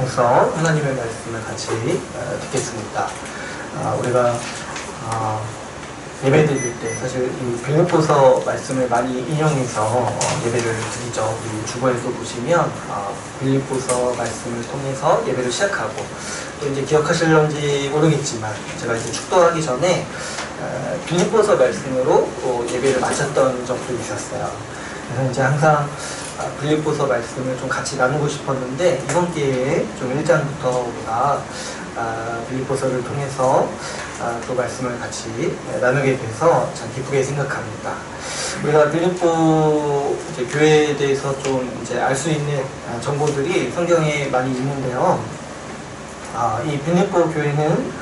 통해서 하나님의 말씀을 같이 듣겠습니다. 우리가 예배 드릴 때 사실 이 빌립보서 말씀을 많이 인용해서 예배를 드리죠. 우리 주보에도 보시면 빌립보서 말씀을 통해서 예배를 시작하고, 또 이제 기억하실런지 모르겠지만 제가 이제 축도하기 전에 빌립보서 말씀으로 예배를 마쳤던 적도 있었어요. 그래서 이제 항상 빌립보서 말씀을 좀 같이 나누고 싶었는데, 이번 기회에 좀 1장부터 우리가 빌립보서를 통해서 또 말씀을 같이 나누게 돼서 참 기쁘게 생각합니다. 우리가 빌립보 교회에 대해서 좀 이제 알 수 있는 정보들이 성경에 많이 있는데요. 이 빌립보 교회는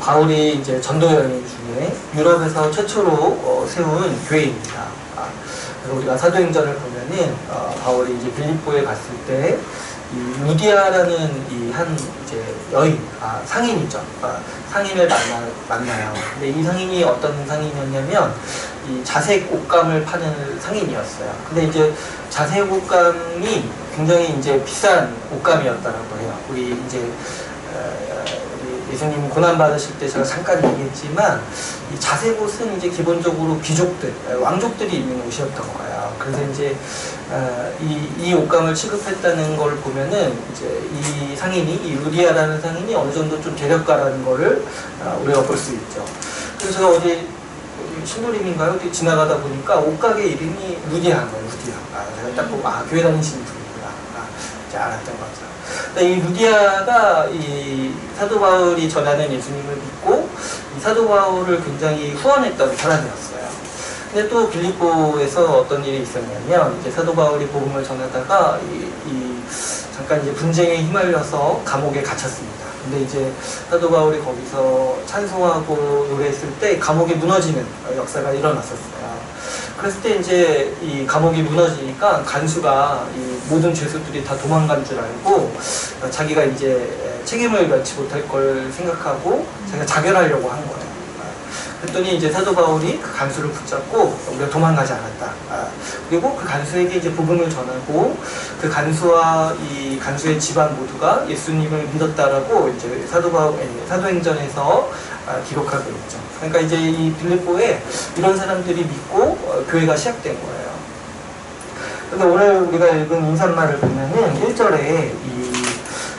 바울이 이제 전도 여행 중에 유럽에서 최초로 세운 교회입니다. 그래서 우리가 사도행전을 보면은 바울이 이제 빌립보에 갔을 때 이 루디아라는 이 한 이제 여인, 상인이죠. 상인을 만나요. 근데 이 상인이 어떤 상인이었냐면 이 자색 옷감을 파는 상인이었어요. 근데 이제 자색 옷감이 굉장히 이제 비싼 옷감이었다라고 해요. 우리 이제 우리 예수님 고난 받으실 때 제가 잠깐 얘기했지만, 이 자색 옷은 이제 기본적으로 귀족들, 왕족들이 입는 옷이었던 거예요. 그래서 이제 이 옷감을 취급했다는 걸 보면은 이제 이 상인이, 이 루디아라는 상인이 어느 정도 좀 대력가라는 거를 우리가 볼 수 있죠. 그래서 제가 어디 신도림인가요? 어디 지나가다 보니까 옷가게 이름이 루디아인 거예요. 루디아. 제가 딱 보고 교회 다니시는 분이구나. 이제 알았던 거죠. 이 루디아가 이 사도 바울이 전하는 예수님을 믿고 이 사도 바울을 굉장히 후원했던 사람이었어요. 근데 또 빌립보에서 어떤 일이 있었냐면, 이제 사도 바울이 복음을 전하다가 잠깐 이제 분쟁에 휘말려서 감옥에 갇혔습니다. 근데 이제 사도 바울이 거기서 찬송하고 노래했을 때 감옥이 무너지는 역사가 일어났었어요. 그랬을 때 이제 이 감옥이 무너지니까 간수가 이 모든 죄수들이 다 도망간 줄 알고 자기가 이제 책임을 면치 못할 걸 생각하고 자기가 자결하려고 한 거예요. 그랬더니 이제 사도 바울이 그 간수를 붙잡고 우리가 도망가지 않았다. 그리고 그 간수에게 이제 복음을 전하고 그 간수와 이 간수의 집안 모두가 예수님을 믿었다라고 이제 사도행전에서 기록하고 있죠. 그러니까 이제 이 빌립보에 이런 사람들이 믿고 교회가 시작된 거예요. 근데 오늘 우리가 읽은 인사말을 보면은 1절에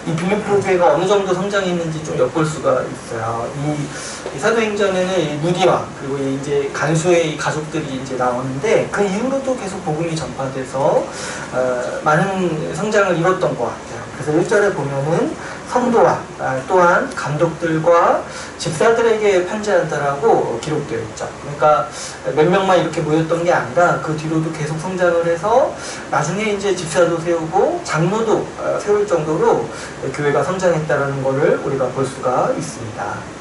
이 빌립보 교회가 어느 정도 성장했는지 좀 엿볼 수가 있어요. 이 사도행전에는 이 루디아 그리고 이제 간수의 이 가족들이 이제 나오는데, 그 이후로도 계속 복음이 전파돼서 많은 성장을 이뤘던 것 같아요. 그래서 1절에 보면은 성도와 또한 감독들과 집사들에게 편지한다라고 기록되어 있죠. 그러니까 몇 명만 이렇게 모였던 게 아니라 그 뒤로도 계속 성장을 해서 나중에 이제 집사도 세우고 장로도 세울 정도로 교회가 성장했다라는 것을 우리가 볼 수가 있습니다.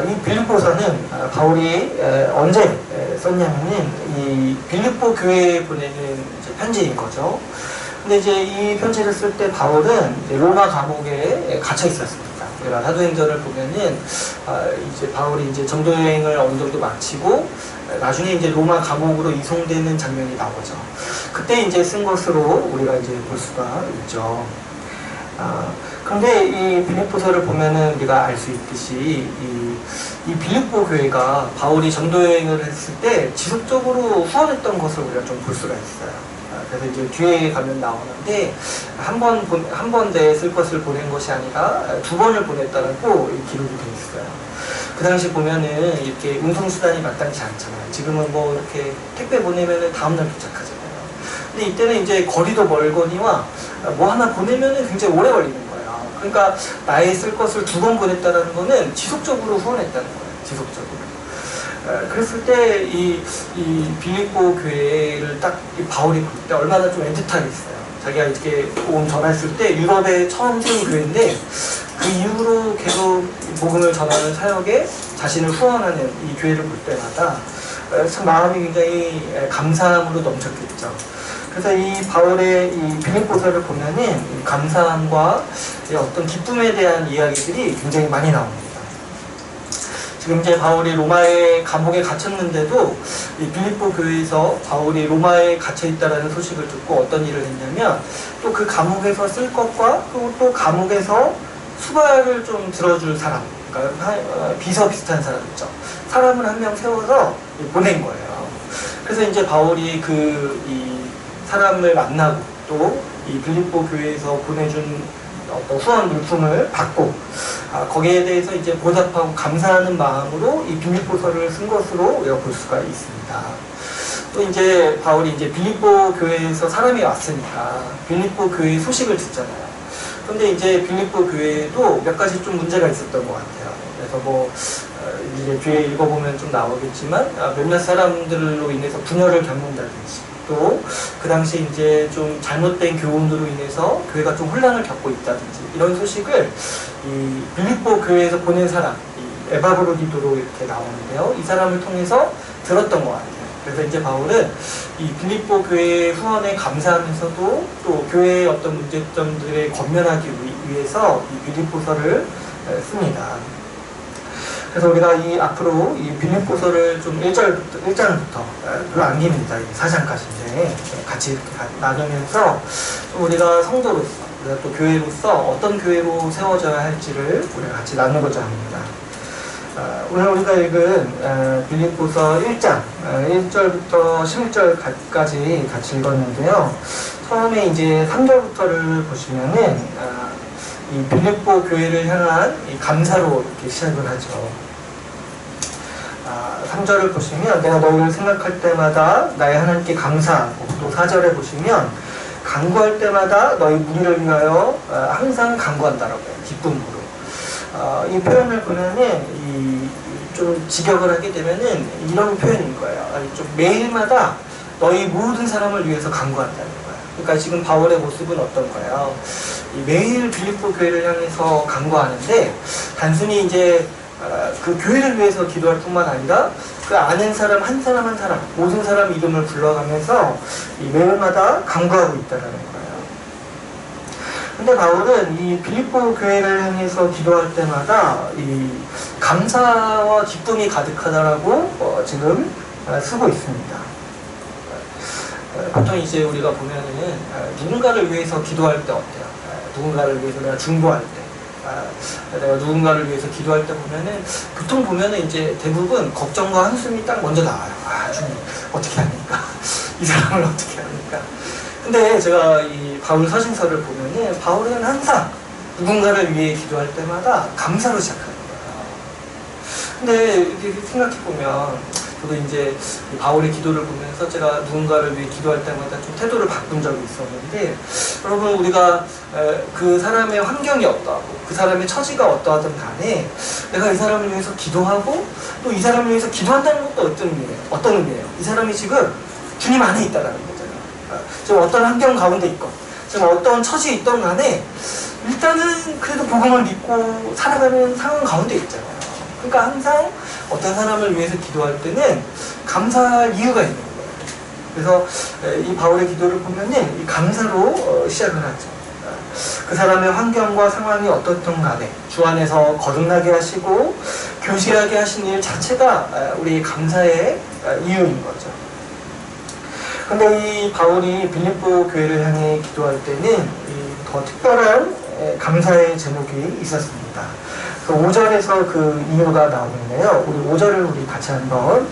이 빌립보서는 바울이 언제 썼냐면은 이 빌립보 교회에 보내는 이제 편지인 거죠. 근데 이제 이 편지를 쓸 때 바울은 로마 감옥에 갇혀 있었습니다. 우리가 사도행전을 보면은 이제 바울이 이제 전도 여행을 어느 정도 마치고 나중에 이제 로마 감옥으로 이송되는 장면이 나오죠. 그때 이제 쓴 것으로 우리가 이제 볼 수가 있죠. 그런데 이 빌립보서를 보면은 우리가 알 수 있듯이 이 빌립보 교회가 바울이 전도 여행을 했을 때 지속적으로 후원했던 것을 우리가 좀 볼 수가 있어요. 그래서 이제 뒤에 가면 나오는데, 한 번 내에 쓸 것을 보낸 것이 아니라 2번을 보냈다라고 기록이 되어 있어요. 그 당시 보면은 이렇게 운송수단이 마땅치 않잖아요. 지금은 뭐 이렇게 택배 보내면은 다음날 도착하잖아요. 근데 이때는 이제 거리도 멀거니와 뭐 하나 보내면은 굉장히 오래 걸리는 거예요. 그러니까 나의 쓸 것을 2번 보냈다라는 거는 지속적으로 후원했다는 거예요. 지속적으로. 그랬을 때 이 빌립보 교회를 딱 바울이 볼 때 얼마나 좀 애틋하겠어요. 자기가 이렇게 복음 전했을 때 유럽에 처음 세운 교회인데, 그 이후로 계속 복음을 전하는 사역에 자신을 후원하는 이 교회를 볼 때마다 참 마음이 굉장히 감사함으로 넘쳤겠죠. 그래서 이 바울의 이 빌립보서를 보면은 이 감사함과 어떤 기쁨에 대한 이야기들이 굉장히 많이 나옵니다. 지금 이제 바울이 로마의 감옥에 갇혔는데도 이 빌립보 교회에서 바울이 로마에 갇혀 있다라는 소식을 듣고 어떤 일을 했냐면 또 그 감옥에서 쓸 것과 또 감옥에서 수발을 좀 들어줄 사람, 그러니까 비서 비슷한 사람 있죠. 사람을 한 명 세워서 보낸 거예요. 그래서 이제 바울이 이 사람을 만나고 또 이 빌립보 교회에서 보내준 어떤 후원 물품을 받고 거기에 대해서 이제 보답하고 감사하는 마음으로 이 빌립보서를 쓴 것으로 우리가 볼 수가 있습니다. 또 이제 바울이 이제 빌립보 교회에서 사람이 왔으니까 빌립보 교회의 소식을 듣잖아요. 근데 이제 빌립보 교회에도 몇 가지 좀 문제가 있었던 것 같아요. 그래서 이제 뒤에 읽어보면 좀 나오겠지만 몇몇 사람들로 인해서 분열을 겪는다든지 또 그 당시 이제 좀 잘못된 교훈으로 인해서 교회가 좀 혼란을 겪고 있다든지 이런 소식을 이 빌립보 교회에서 보낸 사람, 이 에바브로디도로 이렇게 나오는데요. 이 사람을 통해서 들었던 것 같아요. 그래서 이제 바울은 이 빌립보 교회의 후원에 감사하면서도 또 교회의 어떤 문제점들에 권면하기 위해서 이 빌립보서를 씁니다. 그래서 우리가 앞으로 이 빌립보서를 좀 1장부터 별로 안 깁니다. 4장까지 이제 같이 이렇게 나누면서 우리가 성도로서, 우리가 또 교회로서 어떤 교회로 세워져야 할지를 우리가 같이 나누고자 합니다. 오늘 우리가 읽은 빌립보서 1장 1절부터 11절까지 같이 읽었는데요. 처음에 이제 3절부터를 보시면은 이 빌립보 교회를 향한 이 감사로 이렇게 시작을 하죠. 3절을 보시면 내가 너희를 생각할 때마다 나의 하나님께 감사하고, 또 4절에 보시면 간구할 때마다 너희 무리를 위하여 항상 간구한다라고 해요. 기쁨으로. 이 표현을 보면은 좀 직역을 하게 되면은 이런 표현인 거예요. 좀 매일마다 너희 모든 사람을 위해서 간구한다는 거예요. 그러니까 지금 바울의 모습은 어떤 거예요? 매일 빌립보 교회를 향해서 간구하는데 단순히 이제 그 교회를 위해서 기도할 뿐만 아니라 그 아는 사람 한 사람 한 사람 모든 사람 이름을 불러가면서 매일마다 간구하고 있다는 거예요. 근데 바울은 이 빌립보 교회를 향해서 기도할 때마다 이 감사와 기쁨이 가득하다라고 지금 쓰고 있습니다. 보통 이제 우리가 보면은 누군가를 위해서 기도할 때 어때요? 누군가를 위해서 내가 중보할 때, 내가 누군가를 위해서 기도할 때 보면은 보통 보면은 이제 대부분 걱정과 한숨이 딱 먼저 나와요. 주님 어떻게 합니까? 이 사람을 어떻게 합니까? 근데 제가 이 바울 서신서를 보면은 바울은 항상 누군가를 위해 기도할 때마다 감사로 시작하는 거예요. 근데 이렇게 생각해 보면 저도 이제 바울의 기도를 보면서 제가 누군가를 위해 기도할 때마다 좀 태도를 바꾼 적이 있었는데, 여러분 우리가 그 사람의 환경이 어떠하고 그 사람의 처지가 어떠하든 간에 내가 이 사람을 위해서 기도하고 또 이 사람을 위해서 기도한다는 것도 어떤 의미예요? 이 사람이 지금 주님 안에 있다라는 거잖아요. 지금 어떤 환경 가운데 있건 지금 어떤 처지에 있던 간에 일단은 그래도 복음을 믿고 살아가는 상황 가운데 있잖아요. 그러니까 항상 어떤 사람을 위해서 기도할 때는 감사할 이유가 있는 거예요. 그래서 이 바울의 기도를 보면은 이 감사로 시작을 하죠. 그 사람의 환경과 상황이 어떻든 간에 주 안에서 거듭나게 하시고 교제하게 하신 일 자체가 우리 감사의 이유인 거죠. 근데 이 바울이 빌립보 교회를 향해 기도할 때는 더 특별한 감사의 제목이 있었습니다. 5절에서 그 이유가 나오는데요. 우리 5절을 우리 같이 한번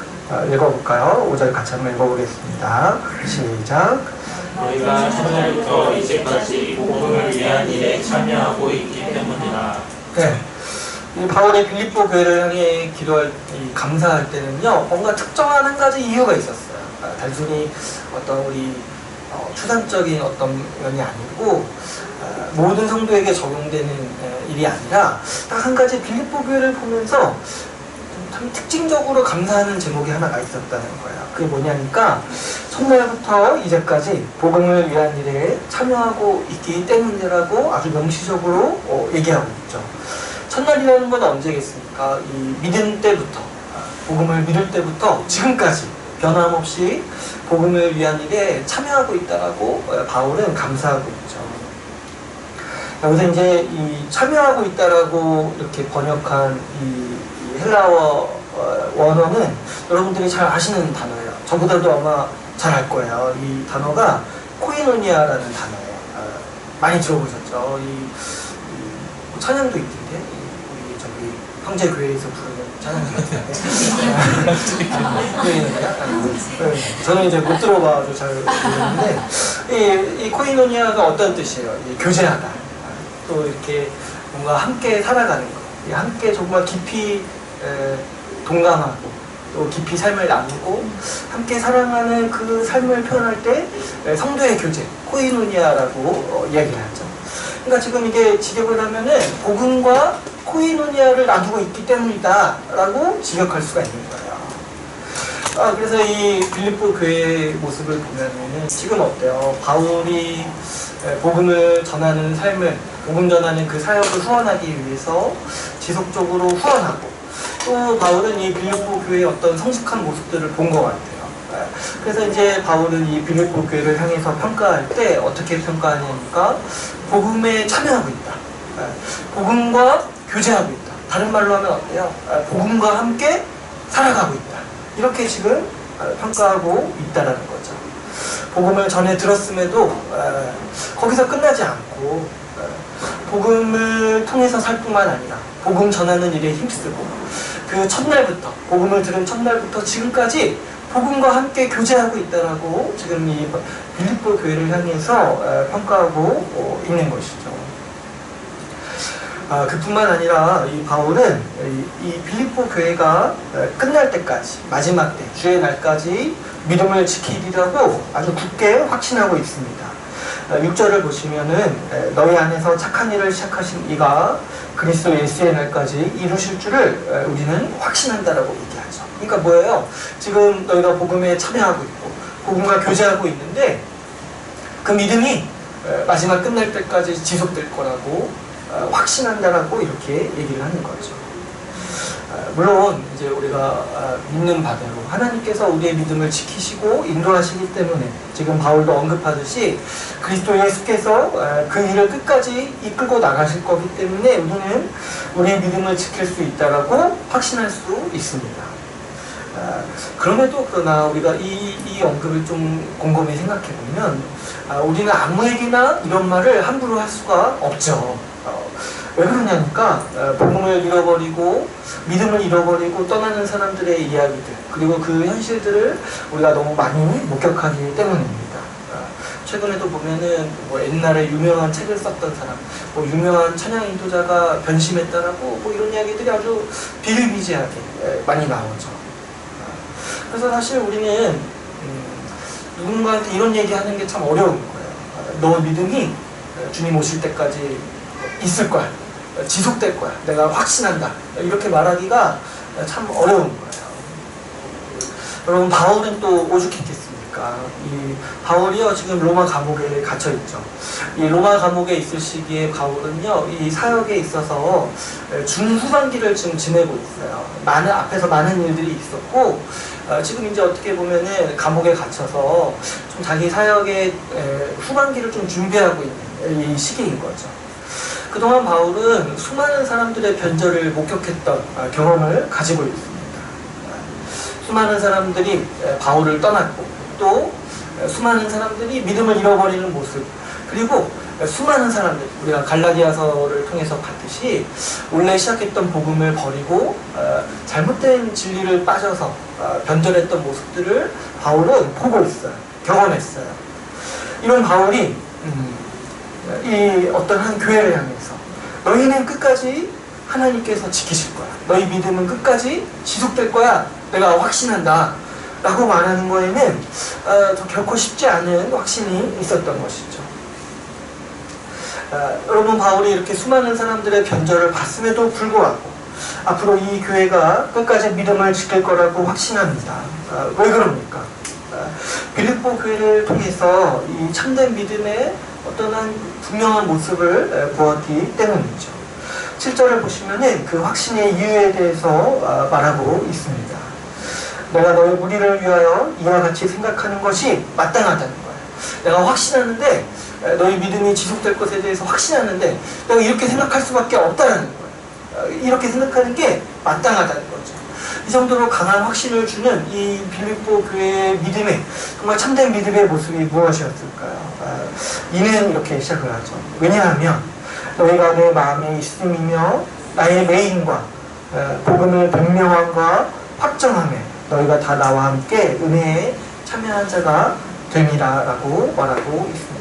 읽어볼까요? 5절 같이 한번 읽어보겠습니다. 시작. 너희가 첫날부터 이제까지 복음을 위한 일에 참여하고 있기 때문이다. 네. 이 바울이 빌립보 교회를 향해 기도할, 감사할 때는요, 뭔가 특정한 한 가지 이유가 있었어요. 단순히 어떤 우리 추상적인 어떤 면이 아니고 모든 성도에게 적용되는 일이 아니라 딱 한 가지 빌립보 교회를 보면서 참 특징적으로 감사하는 제목이 하나가 있었다는 거예요. 그게 뭐냐니까 첫날부터 이제까지 복음을 위한 일에 참여하고 있기 때문이라고 아주 명시적으로 얘기하고 있죠. 첫날이라는 건 언제겠습니까? 이 믿음 때부터, 복음을 믿을 때부터 지금까지 변함없이 복음을 위한 일에 참여하고 있다라고 바울은 감사하고 있죠. 여기서 이제 이 참여하고 있다라고 이렇게 번역한 이 헬라어 원어는 여러분들이 잘 아시는 단어예요. 저보다도 아마 잘 알 거예요. 이 단어가 코이노니아라는 단어예요. 많이 들어보셨죠? 이 찬양도 있던데, 우리 저기 형제교회에서 부르는 찬양도 있는데, 저는 이제 못 들어봐서 잘 모르는데, 이 코이노니아가 어떤 뜻이에요? 교제하다. 또 이렇게 뭔가 함께 살아가는 거, 함께 정말 깊이 동감하고 또 깊이 삶을 나누고 함께 사랑하는 그 삶을 표현할 때 성도의 교제, 코이노니아라고 이야기를 하죠. 그러니까 지금 이게 직역을 하면은 복음과 코이노니아를 나누고 있기 때문이다 라고 직역할 수가 있는 거예요. 그래서 이 빌립보 교회의 모습을 보면은 지금 어때요? 바울이 복음을 전하는 삶을, 복음 전하는 그 사역을 후원하기 위해서 지속적으로 후원하고, 또 바울은 이 빌립보 교회의 어떤 성숙한 모습들을 본 것 같아요. 그래서 이제 바울은 이 빌립보 교회를 향해서 평가할 때 어떻게 평가하냐니까 복음에 참여하고 있다. 복음과 교제하고 있다. 다른 말로 하면 어때요? 복음과 함께 살아가고 있다. 이렇게 지금 평가하고 있다라는 거죠. 복음을 전해 들었음에도 거기서 끝나지 않고 복음을 통해서 살 뿐만 아니라 복음 전하는 일에 힘쓰고, 그 첫날부터, 복음을 들은 첫날부터 지금까지 복음과 함께 교제하고 있다라고 지금 이 빌립보 교회를 향해서 평가하고 있는 것이죠. 그뿐만 아니라 이 바울은 이 빌립보 교회가 끝날 때까지, 마지막 때, 주의 날까지 믿음을 지키리라고 아주 굳게 확신하고 있습니다. 6절을 보시면은 너희 안에서 착한 일을 시작하신 이가 그리스도 예수의 날까지 이루실 줄을 우리는 확신한다라고 얘기하죠. 그러니까 뭐예요? 지금 너희가 복음에 참여하고 있고 복음과 교제하고 있는데 그 믿음이 마지막 끝날 때까지 지속될 거라고 확신한다라고 이렇게 얘기를 하는 거죠. 물론 이제 우리가 믿는 바대로 하나님께서 우리의 믿음을 지키시고 인도하시기 때문에 지금 바울도 언급하듯이 그리스도 예수께서 그 일을 끝까지 이끌고 나가실 거기 때문에 우리는 우리의 믿음을 지킬 수 있다라고 확신할 수 있습니다. 그럼에도 그러나 우리가 이 언급을 좀 곰곰이 생각해 보면 우리는 아무에게나 이런 말을 함부로 할 수가 없죠. 왜 그러냐니까 복음을 잃어버리고 믿음을 잃어버리고 떠나는 사람들의 이야기들, 그리고 그 현실들을 우리가 너무 많이 목격하기 때문입니다. 최근에도 보면은 뭐 옛날에 유명한 책을 썼던 사람, 뭐 유명한 찬양 인도자가 변심했다라고 뭐 이런 이야기들이 아주 비일비재하게 많이 나오죠. 그래서 사실 우리는 누군가한테 이런 얘기하는 게 참 어려운 거예요. 너 믿음이 주님 오실 때까지 있을 거야, 지속될 거야, 내가 확신한다, 이렇게 말하기가 참 어려운 거예요. 여러분, 바울은 또 오죽했겠습니까? 이 바울이요, 지금 로마 감옥에 갇혀 있죠. 이 로마 감옥에 있을 시기에 바울은요, 이 사역에 있어서 중후반기를 지금 지내고 있어요. 앞에서 많은 일들이 있었고, 지금 이제 어떻게 보면은 감옥에 갇혀서 좀 자기 사역의 후반기를 좀 준비하고 있는 이 시기인 거죠. 그동안 바울은 수많은 사람들의 변절을 목격했던 경험을 가지고 있습니다. 수많은 사람들이 바울을 떠났고, 또 수많은 사람들이 믿음을 잃어버리는 모습, 그리고 수많은 사람들, 우리가 갈라디아서를 통해서 봤듯이 원래 시작했던 복음을 버리고 잘못된 진리를 빠져서 변절했던 모습들을 바울은 보고 있어요. 경험했어요. 이런 바울이 이 어떤 한 교회를 향해서 너희는 끝까지 하나님께서 지키실 거야, 너희 믿음은 끝까지 지속될 거야, 내가 확신한다 라고 말하는 거에는 결코 쉽지 않은 확신이 있었던 것이죠. 여러분, 바울이 이렇게 수많은 사람들의 변절을 봤음에도 불구하고 앞으로 이 교회가 끝까지 믿음을 지킬 거라고 확신합니다. 왜 그럽니까? 빌립보 교회를 통해서 이 참된 믿음의 어떤 한 분명한 모습을 보았기 때문이죠. 7절을 보시면은 그 확신의 이유에 대해서 말하고 있습니다. 내가 너의 무리를 위하여 이와 같이 생각하는 것이 마땅하다는 거예요. 내가 확신하는데, 너희 믿음이 지속될 것에 대해서 확신하는데 내가 이렇게 생각할 수밖에 없다는 거예요. 이렇게 생각하는 게 마땅하다는 거죠. 이 정도로 강한 확신을 주는 이 빌립보 교회의 믿음의 정말 참된 믿음의 모습이 무엇이었을까요? 이는 이렇게 시작을 하죠. 왜냐하면 너희가 내 마음에 있음이며 나의 매임과 복음을 변명함과 확정함에 너희가 다 나와 함께 은혜에 참여한 자가 됨이라 라고 말하고 있습니다.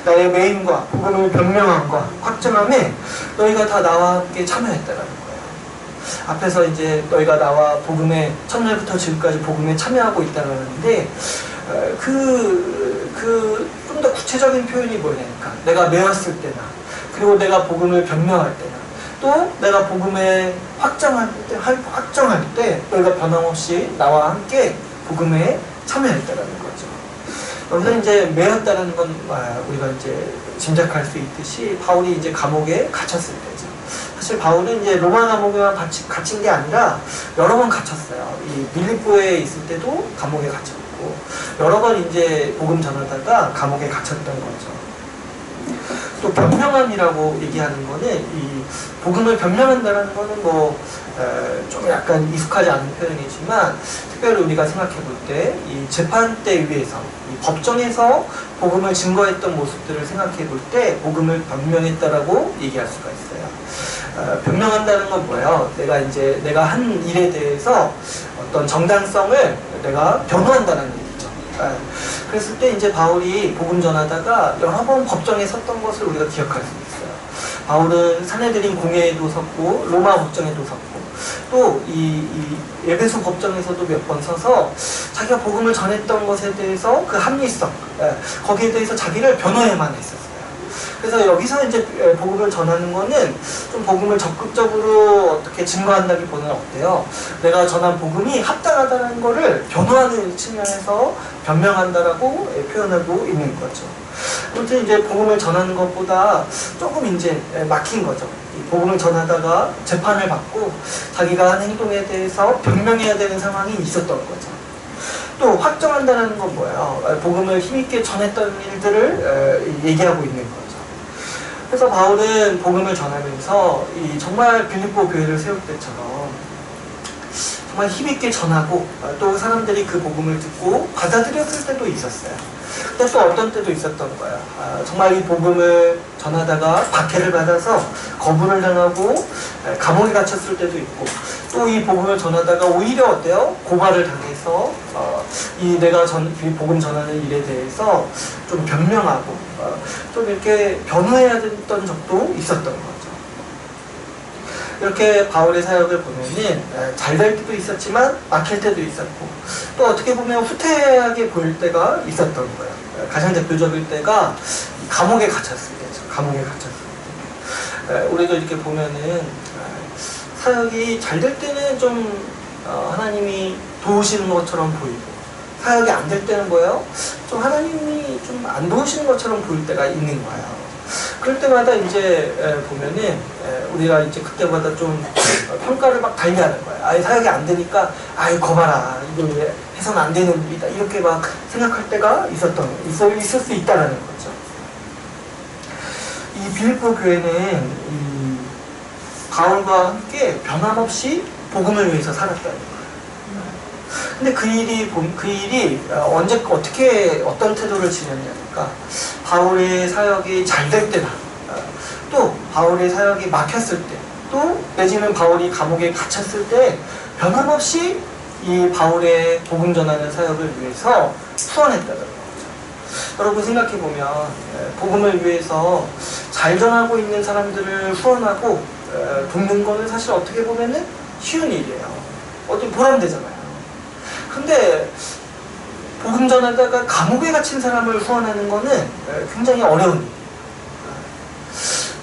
나의 매임과 복음을 변명함과 확정함에 너희가 다 나와 함께 참여했다라는 거예요. 앞에서 이제 너희가 나와 복음에 첫날부터 지금까지 복음에 참여하고 있다고 하는데 좀 더 구체적인 표현이 뭐냐니까 내가 매었을 때나 그리고 내가 복음을 변명할 때나 또 내가 복음에 확정할 때 너희가 변함없이 나와 함께 복음에 참여했다라는 거죠. 여기서 이제 매였다라는 건 우리가 이제 짐작할 수 있듯이 바울이 이제 감옥에 갇혔을 때죠. 사실 바울은 이제 로마 감옥에만 갇힌 게 아니라 여러 번 갇혔어요. 이 빌립보에 있을 때도 감옥에 갇혔고 여러 번 이제 복음 전하다가 감옥에 갇혔던 거죠. 또 변명함이라고 얘기하는 거는 이 복음을 변명한다는 거는 좀 약간 익숙하지 않은 표현이지만 특별히 우리가 생각해 볼 때 이 재판대 위에서 이 법정에서 복음을 증거했던 모습들을 생각해 볼 때 복음을 변명했다라고 얘기할 수가 있어요. 변명한다는 건 뭐예요? 내가 한 일에 대해서 어떤 정당성을 내가 변호한다는 얘기죠. 그랬을 때 이제 바울이 복음 전하다가 여러 번 법정에 섰던 것을 우리가 기억할 수 있어요. 바울은 산헤드린 공회에도 섰고 로마 법정에도 섰고 또 이 에베소 법정에서도 몇 번 서서 자기가 복음을 전했던 것에 대해서 그 합리성 거기에 대해서 자기를 변호해만 했었어요. 그래서 여기서 이제 복음을 전하는 거는 좀 복음을 적극적으로 어떻게 증거한다기보다는 어때요? 내가 전한 복음이 합당하다는 거를 변호하는 측면에서 변명한다라고 표현하고 있는 거죠. 아무튼 이제 복음을 전하는 것보다 조금 이제 막힌 거죠. 이 복음을 전하다가 재판을 받고 자기가 한 행동에 대해서 변명해야 되는 상황이 있었던 거죠. 또 확정한다는 건 뭐예요? 복음을 힘있게 전했던 일들을 얘기하고 있는 거죠. 그래서 바울은 복음을 전하면서 정말 빌립보 교회를 세울 때처럼 정말 힘있게 전하고 또 사람들이 그 복음을 듣고 받아들였을 때도 있었어요. 근데 또 어떤 때도 있었던 거야. 정말 이 복음을 전하다가 박해를 받아서 거부를 당하고 감옥에 갇혔을 때도 있고 또 이 복음을 전하다가 오히려 어때요? 고발을 당해서 내가 이 복음 전하는 일에 대해서 좀 변명하고 좀 이렇게 변호해야 됐던 적도 있었던 거죠. 이렇게 바울의 사역을 보면은 잘 될 때도 있었지만 막힐 때도 있었고 또 어떻게 보면 후퇴하게 보일 때가 있었던 거예요. 가장 대표적일 때가 감옥에 갇혔을 때죠. 감옥에 갇혔을 때. 우리도 이렇게 보면은 사역이 잘 될 때는 좀 하나님이 도우시는 것처럼 보이고 사역이 안 될 때는 뭐예요? 좀 하나님이 좀 안 도우시는 것처럼 보일 때가 있는 거예요. 그럴 때마다 이제 보면은 우리가 이제 그때마다 좀 평가를 막 달리하는 거예요. 사역이 안 되니까 이거 봐라 이거 해서는 안 되는 일이다 이렇게 막 생각할 때가 있을 수 있다라는 거죠. 이 빌립보 교회는 이 바울과 함께 변함없이 복음을 위해서 살았다는 거예요. 근데 그 일이 어떤 태도를 지녔냐니까 바울의 사역이 잘 될 때나 또 바울의 사역이 막혔을 때 또 내지는 바울이 감옥에 갇혔을 때 변함없이 이 바울의 복음 전하는 사역을 위해서 후원했다는 거죠. 여러분 생각해보면 복음을 위해서 잘 전하고 있는 사람들을 후원하고 돕는 거는 사실 어떻게 보면은 쉬운 일이에요. 어떤 보람되잖아요. 근데 복음 전하다가 감옥에 갇힌 사람을 후원하는 거는 굉장히 어려운 일이에요.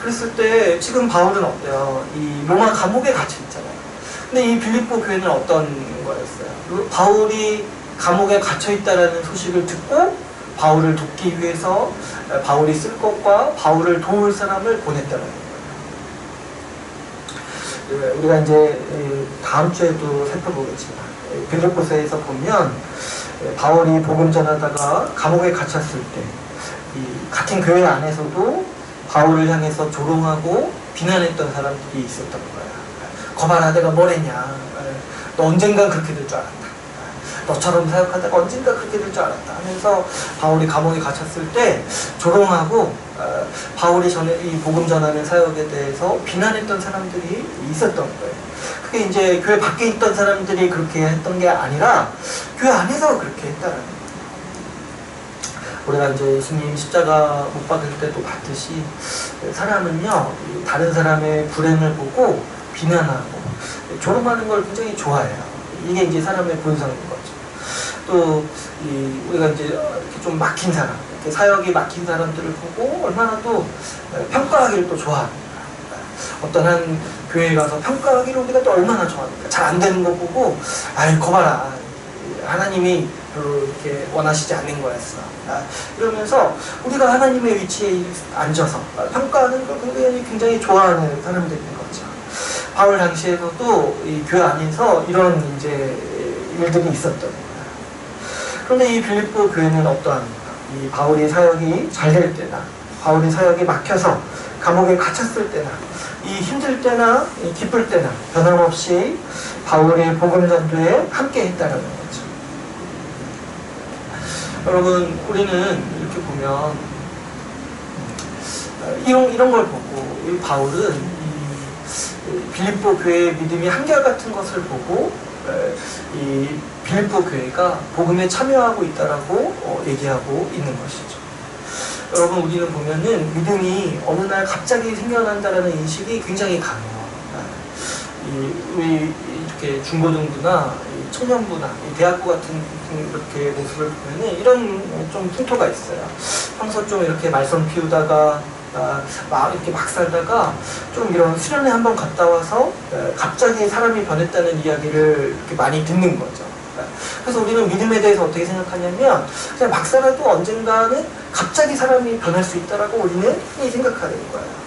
그랬을 때 지금 바울은 어때요? 이 로마 감옥에 갇혀 있잖아요. 근데 이 빌립보 교회는 어떤 거였어요? 바울이 감옥에 갇혀 있다라는 소식을 듣고 바울을 돕기 위해서 바울이 쓸 것과 바울을 도울 사람을 보냈다는 거예요. 우리가 이제 다음 주에도 살펴보겠지만 빌립보서에서 보면 바울이 복음 전하다가 감옥에 갇혔을 때 이 같은 교회 안에서도 바울을 향해서 조롱하고 비난했던 사람들이 있었던 거야. 거봐라, 내가 뭘 했냐. 너 언젠간 그렇게 될 줄 알았다. 너처럼 사역하다가 언젠가 그렇게 될 줄 알았다 하면서 바울이 감옥에 갇혔을 때 조롱하고 바울이 이 복음 전하는 사역에 대해서 비난했던 사람들이 있었던 거예요. 그게 이제 교회 밖에 있던 사람들이 그렇게 했던 게 아니라 교회 안에서 그렇게 했다라는 거예요. 우리가 이제 예수님 십자가 못 박을 때도 봤듯이 사람은요, 다른 사람의 불행을 보고 비난하고 조롱하는 걸 굉장히 좋아해요. 이게 이제 사람의 본성인 거죠. 또 우리가 이제 이렇게 좀 막힌 사람, 이렇게 사역이 막힌 사람들을 보고 얼마나 또 평가하기를 또 좋아합니다. 어떤 한 교회에 가서 평가하기를 우리가 또 얼마나 좋아합니까? 잘 안 되는 거 보고, 아이 거봐라, 하나님이 별로 이렇게 원하시지 않는 거였어. 이러면서 우리가 하나님의 위치에 앉아서 평가하는 걸 굉장히 좋아하는 사람들인 거죠. 바울 당시에도 이 교회 안에서 이런 이제 일들이 있었던 거예요. 그런데 이 빌립보 교회는 어떠합니까? 이 바울이 사역이 잘 될 때나, 바울이 사역이 막혀서 감옥에 갇혔을 때나, 이 힘들 때나, 이 기쁠 때나 변함없이 바울의 복음 전도에 함께 했다는 거죠. 여러분, 우리는 이렇게 보면 이런 걸 보고 이 바울은 이 빌립보 교회의 믿음이 한결같은 것을 보고 이 빌립보 교회가 복음에 참여하고 있다라고 얘기하고 있는 것이죠. 여러분, 우리는 보면은 믿음이 어느 날 갑자기 생겨난다라는 인식이 굉장히 강해요. 우리 이렇게 중고등부나 청년부나 대학부 같은 이렇게 모습을 보면은 이런 좀 풍토가 있어요. 평소 좀 이렇게 말썽 피우다가 이렇게 막 살다가 좀 이런 수련회 한번 갔다 와서 갑자기 사람이 변했다는 이야기를 이렇게 많이 듣는 거죠. 그래서 우리는 믿음에 대해서 어떻게 생각하냐면 그냥 막 살아도 언젠가는 갑자기 사람이 변할 수 있다라고 우리는 흔히 생각하는 거예요.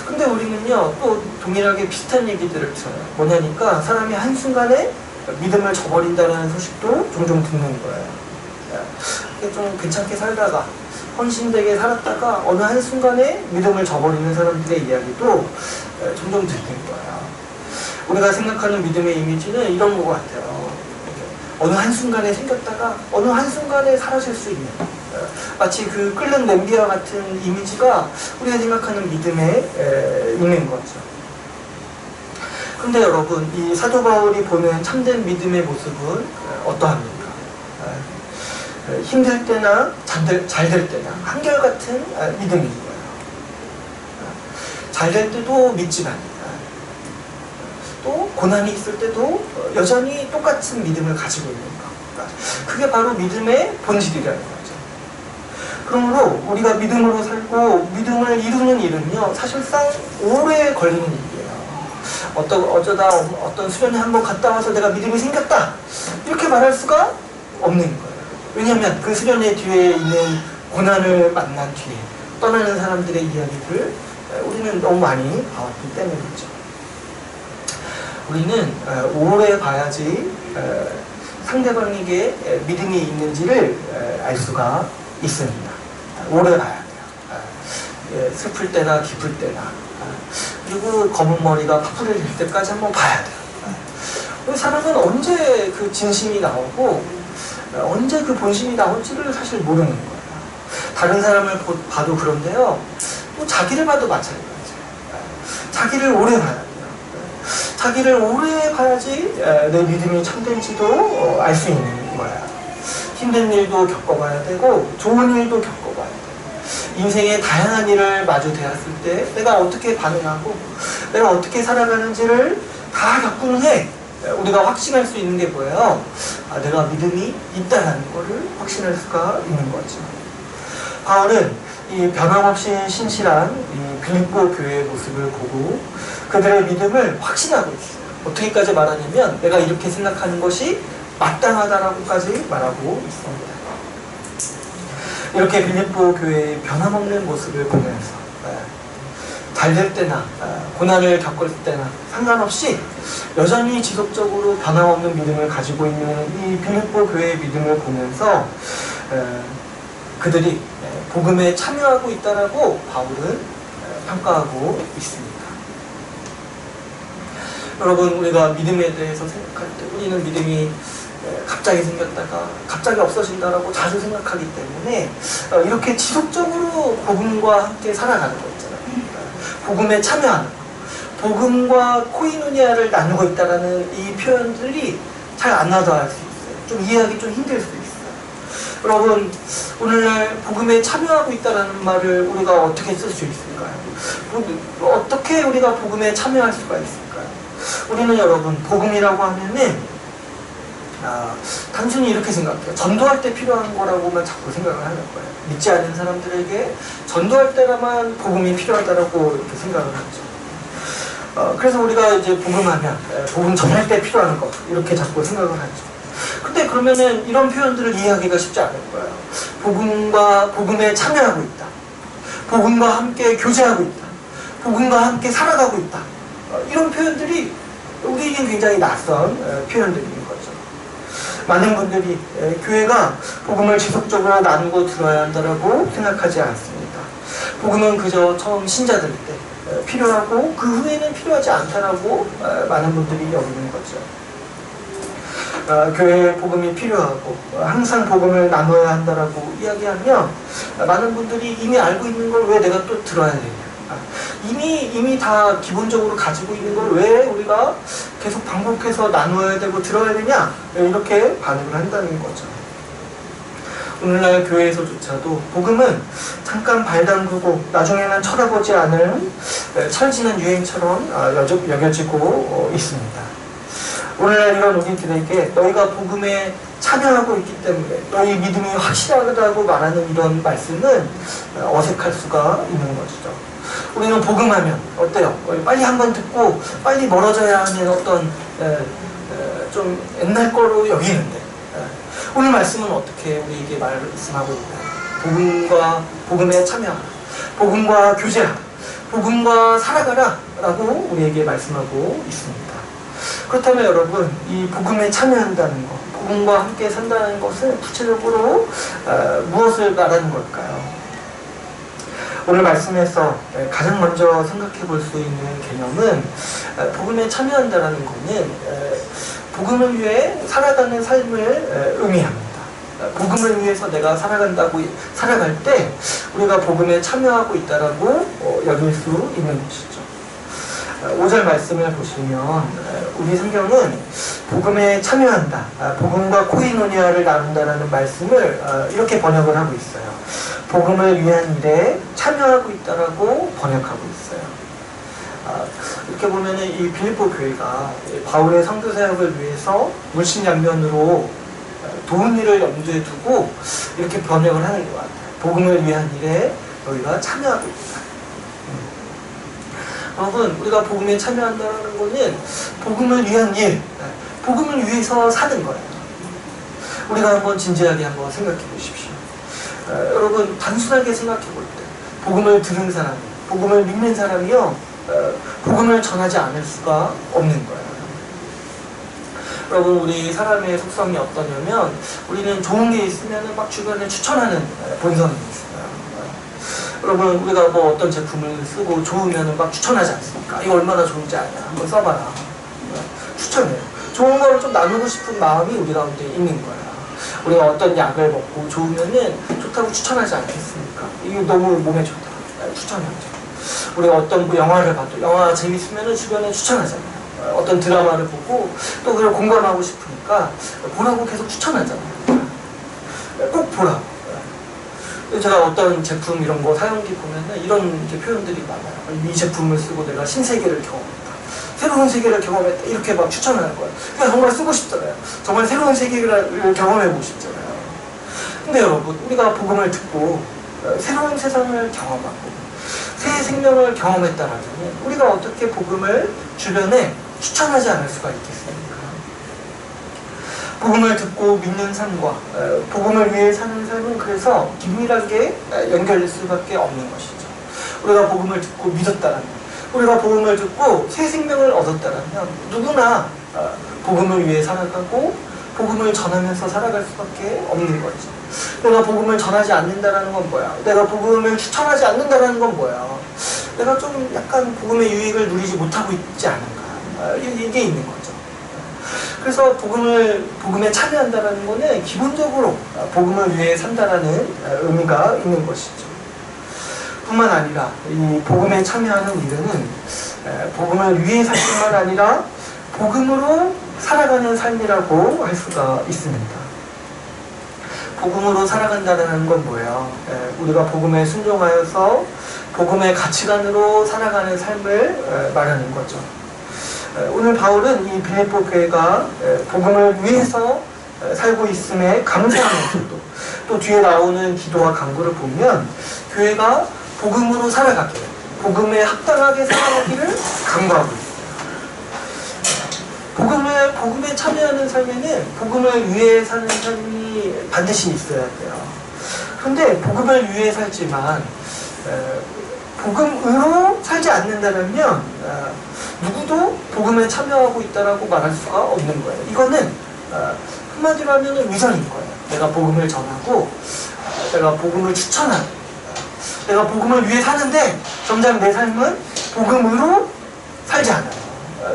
근데 우리는요, 또 동일하게 비슷한 얘기들을 들어요. 뭐냐니까 사람이 한순간에 믿음을 저버린다는 소식도 종종 듣는 거예요. 좀 괜찮게 살다가 헌신되게 살았다가 어느 한순간에 믿음을 저버리는 사람들의 이야기도 종종 듣는 거예요. 우리가 생각하는 믿음의 이미지는 이런 것 같아요. 어느 한순간에 생겼다가 어느 한순간에 사라질 수 있는, 마치 그 끓는 냄비와 같은 이미지가 우리가 생각하는 믿음에 있는 거죠. 근데 여러분, 이 사도 바울이 보는 참된 믿음의 모습은 어떠합니까? 힘들 때나 잘 될 때나 한결같은 믿음인 거예요. 잘 될 때도 믿지만 또 고난이 있을 때도 여전히 똑같은 믿음을 가지고 있는 것. 그게 바로 믿음의 본질이라는 거죠. 그러므로 우리가 믿음으로 살고 믿음을 이루는 일은요, 사실상 오래 걸리는 일이에요. 어쩌다 어떤 수련회 한번 갔다 와서 내가 믿음이 생겼다, 이렇게 말할 수가 없는 거예요. 왜냐하면 그 수련회 뒤에 있는 고난을 만난 뒤에 떠나는 사람들의 이야기를 우리는 너무 많이 봐왔기 때문이죠. 우리는 오래 봐야지 상대방에게 믿음이 있는지를 알 수가 있습니다. 오래 봐야 돼요. 슬플 때나 기쁠 때나, 그리고 검은 머리가 파뿌리를 낼 때까지 한번 봐야 돼요. 우리 사람은 언제 그 진심이 나오고 언제 그 본심이 나올지를 사실 모르는 거예요. 다른 사람을 봐도 그런데요, 또 자기를 봐도 마찬가지예요. 자기를 오래 봐야 돼요. 자기를 오래 봐야지 내 믿음이 참된지도 알 수 있는 거야. 힘든 일도 겪어봐야 되고 좋은 일도 겪어봐야 돼요. 인생의 다양한 일을 마주 대했을 때 내가 어떻게 반응하고 내가 어떻게 살아가는지를 다 겪은 후에 우리가 확신할 수 있는 게 뭐예요? 내가 믿음이 있다는 것을 확신할 수가 있는 거죠. 바울은 이 변함없이 신실한 이 빌립보 교회의 모습을 보고 그들의 믿음을 확신하고 있어요. 어떻게까지 말하냐면 내가 이렇게 생각하는 것이 마땅하다라고까지 말하고 있습니다. 이렇게 빌립보 교회의 변함없는 모습을 보면서 잘 될 때나 고난을 겪을 때나 상관없이 여전히 지속적으로 변함없는 믿음을 가지고 있는 이 빌립보 교회의 믿음을 보면서 그들이 복음에 참여하고 있다라고 바울은 평가하고 있습니다. 여러분, 우리가 믿음에 대해서 생각할 때 우리는 믿음이 갑자기 생겼다가 갑자기 없어진다라고 자주 생각하기 때문에 이렇게 지속적으로 복음과 함께 살아가는 거 있잖아요. 복음에 참여하는 거. 복음과 코이노니아를 나누고 있다는 이 표현들이 잘 안 와닿을 수 있어요. 좀 이해하기 좀 힘들 수도 있어요. 여러분, 오늘날 복음에 참여하고 있다는 말을 우리가 어떻게 쓸 수 있을까요? 어떻게 우리가 복음에 참여할 수가 있을까요? 우리는 여러분, 복음이라고 하면은 단순히 이렇게 생각해요. 전도할 때 필요한 거라고만 자꾸 생각을 하는 거예요. 믿지 않는 사람들에게 전도할 때만 복음이 필요하다라고 이렇게 생각을 하죠. 그래서 우리가 이제 복음하면 복음 전할 때 필요한 것 이렇게 자꾸 생각을 하죠. 근데 그러면은 이런 표현들을 이해하기가 쉽지 않을 거예요. 복음에 참여하고 있다. 복음과 함께 교제하고 있다. 복음과 함께 살아가고 있다. 이런 표현들이 우리에게 굉장히 낯선 표현들인 거죠. 많은 분들이 교회가 복음을 지속적으로 나누고 들어야 한다고 생각하지 않습니다. 복음은 그저 처음 신자들 때 필요하고 그 후에는 필요하지 않다라고 많은 분들이 여기는 거죠. 교회에 복음이 필요하고 항상 복음을 나눠야 한다라고 이야기하면 많은 분들이 이미 알고 있는 걸 왜 내가 또 들어야 되냐. 이미 다 기본적으로 가지고 있는 걸 왜 우리가 계속 반복해서 나누어야 되고 들어야 되냐, 이렇게 반응을 한다는 거죠. 오늘날 교회에서조차도 복음은 잠깐 발 담그고 나중에는 쳐다보지 않을 철지는 유행처럼 여겨지고 있습니다. 오늘날 이런 우리들에게 너희가 복음에 참여하고 있기 때문에 너희 믿음이 확실하다고 말하는 이런 말씀은 어색할 수가 있는 것이죠. 우리는 복음하면 어때요? 빨리 한번 듣고 빨리 멀어져야 하는 어떤 좀 옛날 거로 여기는데 오늘 말씀은 어떻게 우리에게 말씀하고 있나요? 복음에 참여하라, 복음과 교제하라, 복음과 살아가라 라고 우리에게 말씀하고 있습니다. 그렇다면 여러분, 이 복음에 참여한다는 것, 복음과 함께 산다는 것은 구체적으로 무엇을 말하는 걸까요? 오늘 말씀에서 가장 먼저 생각해 볼 수 있는 개념은 복음에 참여한다는 것은 복음을 위해 살아가는 삶을 의미합니다. 복음을 위해서 내가 살아갈 때 우리가 복음에 참여하고 있다라고 여길 수 있는 것이죠. 5절 말씀을 보시면 우리 성경은 복음에 참여한다, 복음과 코이노니아를 나눈다라는 말씀을 이렇게 번역을 하고 있어요. 복음을 위한 일에 참여하고 있다라고 번역하고 있어요. 이렇게 보면은 이 빌립보 교회가 바울의 선교 사역을 위해서 물심양면으로 도운 일을 염두에 두고 이렇게 번역을 하는 것 같아요. 복음을 위한 일에 너희가 참여하고 있다. 여러분, 우리가 복음에 참여한다는 것은 복음을 위한 일, 복음을 위해서 사는 거예요. 우리가 한번 진지하게 한번 생각해 보십시오. 여러분, 단순하게 생각해 볼 때 복음을 들은 사람, 복음을 믿는 사람이요, 복음을 전하지 않을 수가 없는 거예요. 여러분, 우리 사람의 속성이 어떠냐면 우리는 좋은 게 있으면 막 주변에 추천하는 본성이 있어요. 여러분, 우리가 뭐 어떤 제품을 쓰고 좋으면 막 추천하지 않습니까? 이거 얼마나 좋은지 아냐, 한번 써봐라. 추천해요. 좋은 거를 좀 나누고 싶은 마음이 우리 가운데 있는 거야. 우리가 어떤 약을 먹고 좋으면은 좋다고 추천하지 않겠습니까? 이거 너무 몸에 좋다, 추천하죠. 우리가 어떤 영화를 봐도 영화 재밌으면은 주변에 추천하잖아요. 어떤 드라마를 보고 또 그걸 공감하고 싶으니까 보라고 계속 추천하잖아요. 꼭 보라고. 제가 어떤 제품 이런 거 사용기 보면은 이런 이제 표현들이 많아요. 이 제품을 쓰고 내가 신세계를 경험했다, 새로운 세계를 경험했다, 이렇게 막 추천하는 거예요. 그냥 정말 쓰고 싶잖아요. 정말 새로운 세계를 경험해보고 싶잖아요. 근데 여러분, 우리가 복음을 듣고 새로운 세상을 경험하고 새 생명을 경험했다라면 우리가 어떻게 복음을 주변에 추천하지 않을 수가 있겠습니까? 복음을 듣고 믿는 삶과 복음을 위해 사는 삶은 그래서 긴밀하게 연결될 수밖에 없는 것이죠. 우리가 복음을 듣고 믿었다라면, 우리가 복음을 듣고 새 생명을 얻었다라면 누구나 복음을 위해 살아가고 복음을 전하면서 살아갈 수밖에 없는 거죠. 내가 복음을 전하지 않는다라는 건 뭐야? 내가 복음을 추천하지 않는다라는 건 뭐야? 내가 좀 약간 복음의 유익을 누리지 못하고 있지 않은가? 이게 있는 거죠. 그래서 복음에 참여한다라는 것은 기본적으로 복음을 위해 산다라는 의미가 있는 것이죠. 뿐만 아니라 이 복음에 참여하는 일은 복음을 위해 살 뿐만 아니라 복음으로 살아가는 삶이라고 할 수가 있습니다. 복음으로 살아간다는 건 뭐예요? 우리가 복음에 순종하여서 복음의 가치관으로 살아가는 삶을 말하는 거죠. 오늘 바울은 이 빌립보 교회가 복음을 위해서 살고 있음에 감사하면서도 또 뒤에 나오는 기도와 간구를 보면 교회가 복음으로 살아가기를, 복음에 합당하게 살아가기를 간구하고 있어요. 복음에 참여하는 삶에는 복음을 위해 사는 삶이 반드시 있어야 돼요. 그런데 복음을 위해 살지만 복음으로 살지 않는다면 누구도 복음에 참여하고 있다라고 말할 수가 없는 거예요. 이거는 한마디로 하면 위선인 거예요. 내가 복음을 전하고 내가 복음을 추천하고 내가 복음을 위해 사는데 정작 내 삶은 복음으로 살지 않아요.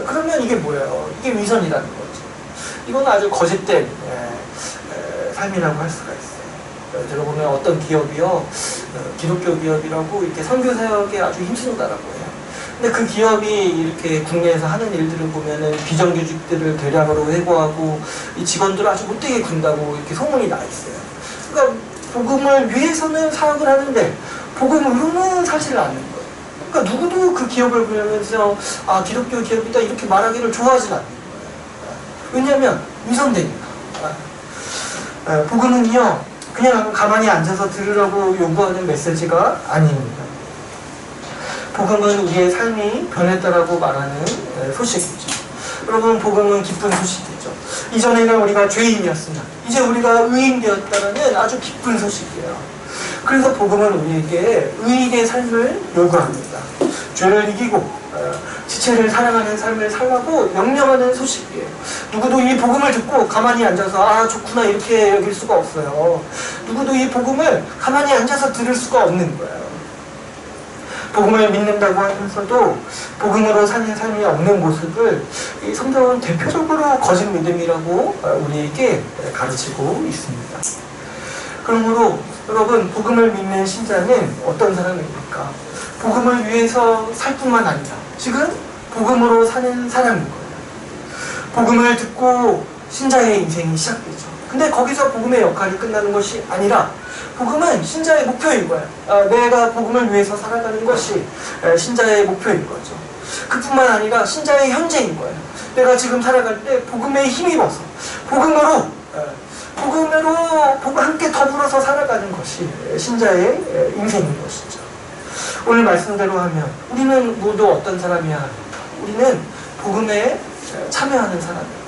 그러면 이게 뭐예요? 이게 위선이라는 거죠. 이건 아주 거짓된 삶이라고 할 수가 있어요. 제가 보면 어떤 기업이요, 기독교 기업이라고 이렇게 선교 사역에 아주 힘쓰다라고 해요. 근데 그 기업이 이렇게 국내에서 하는 일들을 보면은 비정규직들을 대량으로 해고하고 이 직원들을 아주 못되게 군다고 이렇게 소문이 나 있어요. 그러니까 복음을 위해서는 사역을 하는데 복음으로는 사실 않는 거예요. 그러니까 누구도 그 기업을 보면서 아 기독교 기업이다 이렇게 말하기를 좋아하지 않는 거예요. 왜냐하면 위선되니까. 복음은요 그냥 가만히 앉아서 들으라고 요구하는 메시지가 아닙니다. 복음은 우리의 삶이 변했다라고 말하는 소식이죠. 여러분 복음은 기쁜 소식이죠. 이전에는 우리가 죄인이었으나 이제 우리가 의인 되었다는 아주 기쁜 소식이에요. 그래서 복음은 우리에게 의인의 삶을 요구합니다. 죄를 이기고 지체를 사랑하는 삶을 살라고 명령하는 소식이에요. 누구도 이 복음을 듣고 가만히 앉아서 아 좋구나 이렇게 여길 수가 없어요. 누구도 이 복음을 가만히 앉아서 들을 수가 없는 거예요. 복음을 믿는다고 하면서도 복음으로 사는 삶이 없는 모습을 이 성경은 대표적으로 거짓 믿음이라고 우리에게 가르치고 있습니다. 그러므로 여러분 복음을 믿는 신자는 어떤 사람입니까? 복음을 위해서 살 뿐만 아니라 지금 복음으로 사는 사람인 거예요. 복음을 듣고 신자의 인생이 시작되죠. 근데 거기서 복음의 역할이 끝나는 것이 아니라 복음은 신자의 목표인 거예요. 내가 복음을 위해서 살아가는 것이 신자의 목표인 거죠. 그뿐만 아니라 신자의 현재인 거예요. 내가 지금 살아갈 때 복음에 힘입어서 복음으로 함께 더불어서 살아가는 것이 신자의 인생인 것이죠. 오늘 말씀대로 하면 우리는 모두 어떤 사람이야 합니까? 우리는 복음에 참여하는 사람이에요.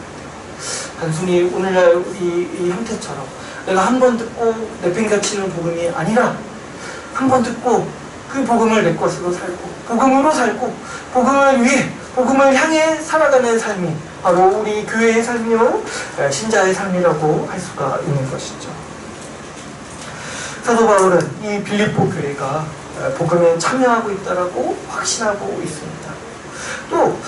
단순히 오늘날 이 형태처럼 내가 한 번 듣고 내팽개치는 복음이 아니라 한 번 듣고 그 복음을 내 것으로 살고 복음으로 살고 복음을 위해 복음을 향해 살아가는 삶이 바로 우리 교회의 삶이요 신자의 삶이라고 할 수가 있는 것이죠. 사도 바울은 이 빌립보 교회가 복음에 참여하고 있다라고 확신하고 있습니다. 또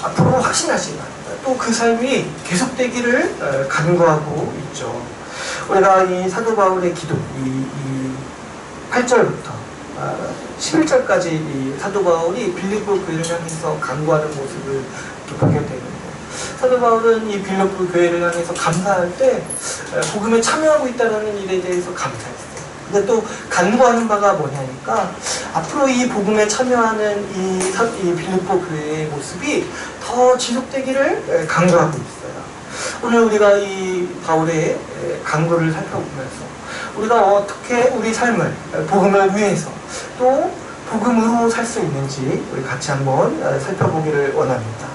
앞으로 확신하지만 또 그 삶이 계속되기를 간구하고 있죠. 우리가 이 사도 바울의 기도, 이 8절부터 11절까지 이 사도 바울이 빌립보 교회를 향해서 간구하는 모습을 보게 되는데, 사도 바울은 이 빌립보 교회를 향해서 감사할 때 복음에 참여하고 있다는 일에 대해서 감사했어요. 근데 또 간구하는 바가 뭐냐니까 앞으로 이 복음에 참여하는 이 빌립보 교회의 모습이 더 지속되기를 간구하고 있어요. 오늘 우리가 이 바울의 간구를 살펴보면서 우리가 어떻게 우리 삶을 복음을 위해서 또 복음으로 살 수 있는지 우리 같이 한번 살펴보기를 원합니다.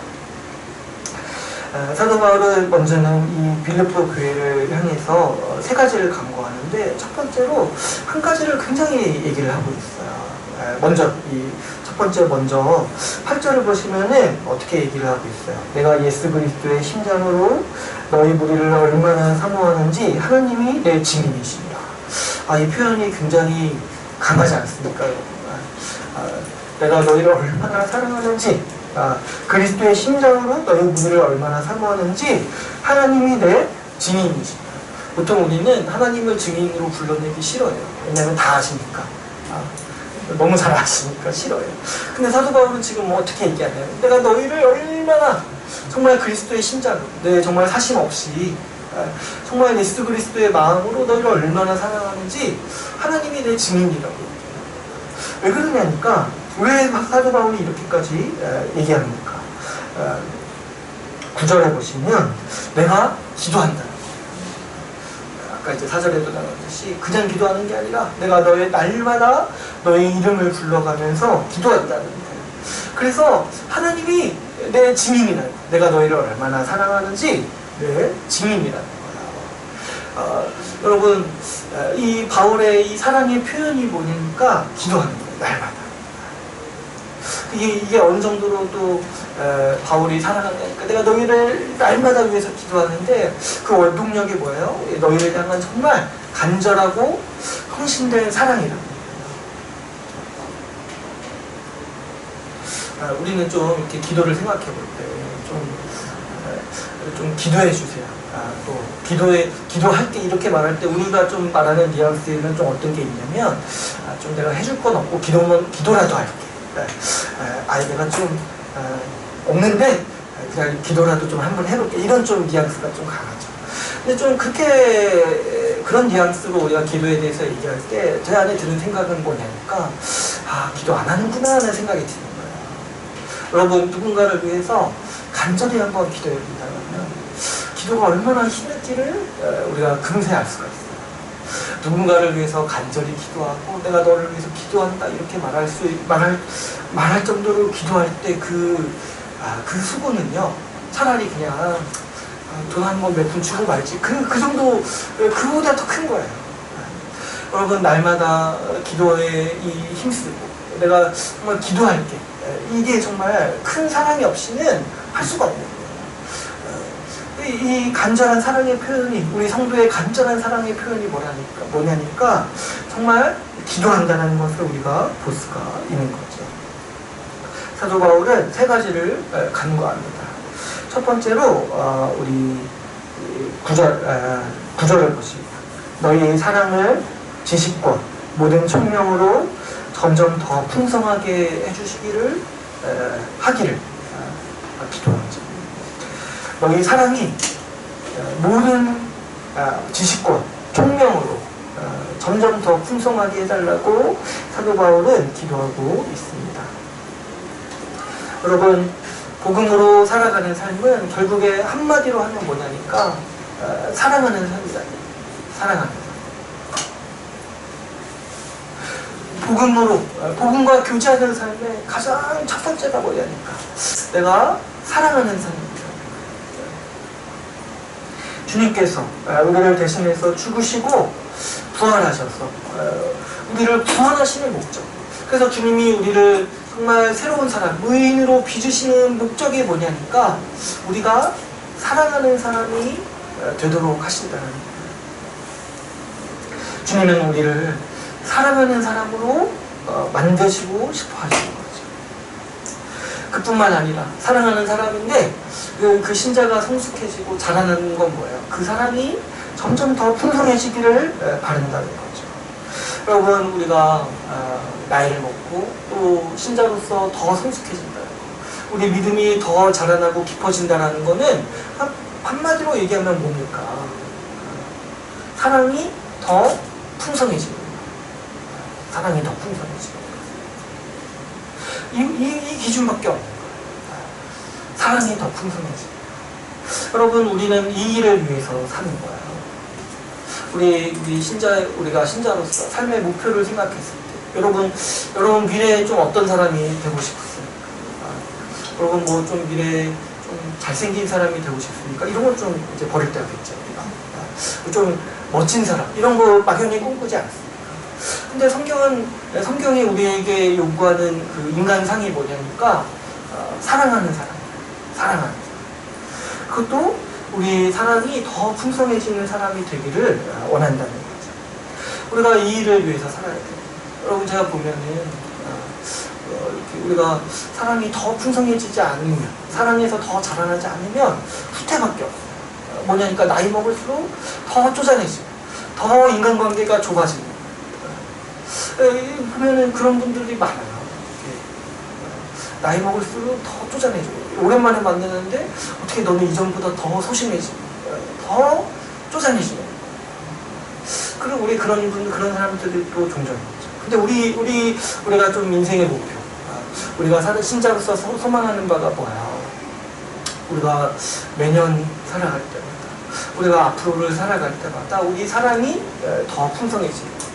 사도 바울은 먼저는 이 빌립보 교회를 향해서 세 가지를 간구하는데 첫 번째로 한 가지를 굉장히 얘기를 하고 있어요. 먼저 첫 번째 먼저 8절을 보시면은 어떻게 얘기를 하고 있어요. 내가 예수 그리스도의 심장으로 너희 무리를 얼마나 사모하는지 하나님이 내 증인이십니다. 이 표현이 굉장히 강하지 않습니까? 내가 너희를 얼마나 사랑하는지 그리스도의 심장으로 너희 무리를 얼마나 사모하는지 하나님이 내 증인이십니다. 보통 우리는 하나님을 증인으로 불러내기 싫어요. 왜냐하면 다 아시니까. 너무 잘 아시니까 싫어요. 근데 사도 바울은 지금 어떻게 얘기하냐면 내가 너희를 얼마나 정말 그리스도의 심장으로, 정말 사심 없이 정말 예수 그리스도의 마음으로 너희를 얼마나 사랑하는지 하나님이 내 증인이라고. 왜 그러냐니까, 왜 사도 바울이 이렇게까지 얘기합니까? 9절에 보시면 내가 기도한다. 아까 이제 4절에도 나왔듯이 그냥 기도하는 게 아니라 내가 너의 날마다 너의 이름을 불러가면서 기도한다는 거예요. 그래서 하나님이 내 증인이라는 거예요. 내가 너희를 얼마나 사랑하는지 내 증인이라는 거예요. 여러분, 이 바울의 이 사랑의 표현이 뭐냐니까 기도하는 거예요. 날마다. 이게 어느 정도로 또 바울이 사랑하냐니까 내가 너희를 날마다 위해서 기도하는데 그 원동력이 뭐예요? 너희를 향한 정말 간절하고 헌신된 사랑이라고. 우리는 좀 이렇게 기도를 생각해 볼 때 좀 기도해 주세요. 또 기도할 때 이렇게 말할 때 우리가 좀 말하는 뉘앙스에는 좀 어떤 게 있냐면 좀 내가 해줄 건 없고 기도라도 할게. 내가 좀 없는데 그냥 기도라도 좀 한번 해볼게. 이런 좀 뉘앙스가 좀 강하죠. 근데 좀 그런 뉘앙스로 우리가 기도에 대해서 얘기할 때 제 안에 드는 생각은 뭐냐니까 기도 안 하는구나 하는 생각이 드는 거예요. 여러분, 누군가를 위해서 간절히 한번 기도해 본다면 기도가 얼마나 힘든지를 우리가 금세 알 수가 있어요. 누군가를 위해서 간절히 기도하고 내가 너를 위해서 기도한다 이렇게 말할 정도로 기도할 때 그 수고는요, 차라리 그냥 돈 한 번 몇 푼 주고 말지 그 정도, 그보다 더 큰 거예요. 여러분, 날마다 기도에 힘쓰고 내가 정말 기도할게, 이게 정말 큰 사랑이 없이는 할 수가 없는 거예요. 이 간절한 사랑의 표현이, 우리 성도의 간절한 사랑의 표현이 뭐냐니까 정말 기도한다는 것을 우리가 볼 수가 있는 거죠. 사도 바울은 세 가지를 간구합니다. 첫 번째로 우리 9절을 보십니다. 너희의 사랑을 지식과 모든 총명으로 점점 더 풍성하게 해주시기를 하기를 기도하죠. 너희 사랑이 모든 지식과 총명으로 점점 더 풍성하게 해달라고 사도 바울은 기도하고 있습니다. 여러분, 복음으로 살아가는 삶은 결국에 한마디로 하면 뭐냐니까 사랑하는 삶이다. 사랑하는 삶. 복음과 교제하는 삶의 가장 첫 번째가 뭐냐니까 내가 사랑하는 삶입니다. 주님께서 우리를 대신해서 죽으시고 부활하셔서 우리를 구원하시는 목적. 그래서 주님이 우리를 정말 새로운 사람, 의인으로 빚으시는 목적이 뭐냐니까 우리가 사랑하는 사람이 되도록 하신다는 거예요. 주님은 우리를 사랑하는 사람으로 만드시고 싶어 하시는 거죠. 그뿐만 아니라 사랑하는 사람인데 그 신자가 성숙해지고 자라는 건 뭐예요? 그 사람이 점점 더 풍성해지기를 바란다는 거죠. 여러분, 우리가 나이를 먹고 또 신자로서 더 성숙해진다는 거, 우리 믿음이 더 자라나고 깊어진다는 거는 한마디로 얘기하면 뭡니까? 사랑이 더 풍성해지는 거예요. 사랑이 더 풍성해지는 거예요. 이 기준밖에 없는 거예요. 사랑이 더 풍성해지는 거예요. 여러분, 우리는 이 일을 위해서 사는 거예요. 우리가 신자로서 삶의 목표를 생각했을 때, 여러분 미래에 좀 어떤 사람이 되고 싶습니까? 여러분 뭐 좀 미래에 좀 잘생긴 사람이 되고 싶습니까? 이런 건 좀 이제 버릴 때가 됐죠. 좀 멋진 사람, 이런 거 막연히 꿈꾸지 않습니까? 근데 성경이 우리에게 요구하는 그 인간상이 뭐냐니까 사랑하는 사람. 그것도 우리 사랑이 더 풍성해지는 사람이 되기를 원한다는 거죠. 우리가 이 일을 위해서 살아야 돼요. 여러분, 제가 보면은 이렇게 우리가 사랑이 더 풍성해지지 않으면, 사랑에서 더 자라나지 않으면 후퇴밖에 없어요. 뭐냐니까 나이 먹을수록 더 쪼잔해지고 더 인간관계가 좁아지는 거예요. 보면은 그런 분들이 많아요. 나이 먹을수록 더 쪼잔해지고, 오랜만에 만나는데 어떻게 너는 이전보다 더 소심해지고 더 쪼잔해지고. 그리고 우리 그런 사람들이 또 종종 있죠. 근데 우리가 좀 인생의 목표, 우리가 신자로서 소망하는 바가 뭐야? 우리가 매년 살아갈 때마다, 우리가 앞으로를 살아갈 때마다 우리 사랑이 더 풍성해지는 거죠.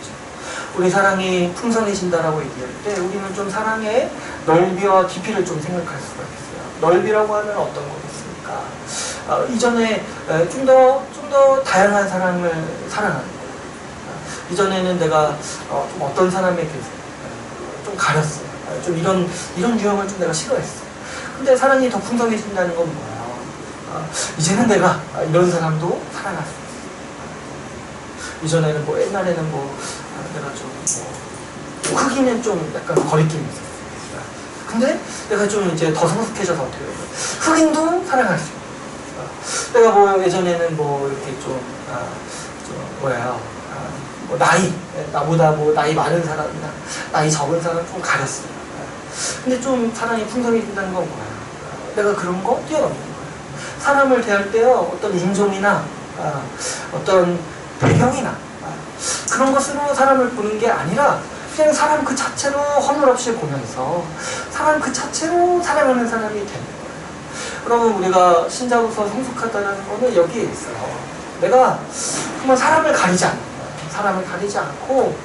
우리 사랑이 풍성해진다라고 얘기할 때 우리는 좀 사랑의 넓이와 깊이를 좀 생각할 수가 있어요. 넓이라고 하면 어떤 거겠습니까? 이전에 좀 더 다양한 사람을 사랑하는 거예요. 이전에는 내가 좀 어떤 사람에게 좀 가렸어요. 좀 이런 유형을 좀 내가 싫어했어요. 근데 사랑이 더 풍성해진다는 건 뭐예요? 이제는 내가 이런 사람도 사랑할 수 있어요. 이전에는 옛날에는 내가 좀 흑인은 좀 약간 거리낌이 있었어요. 근데 내가 좀 이제 더 성숙해져서 어떻게 해요? 흑인도 사랑할 수 있어요. 내가 예전에는 이렇게 나보다 나이 많은 사람이나 나이 적은 사람 좀 가렸어요. 근데 좀 사랑이 풍성해진다는 건 뭐야? 내가 그런 거 뛰어넘는 거예요. 사람을 대할 때요, 어떤 인종이나 어떤 배경이나 그런 것으로 사람을 보는 게 아니라 그냥 사람 그 자체로 허물 없이 보면서 사람 그 자체로 사랑하는 사람이 되는 거예요. 그러면 우리가 신자로서 성숙하다는 거는 여기에 있어요. 내가 정말 사람을 가리지 않는 거예요. 사람을 가리지 않고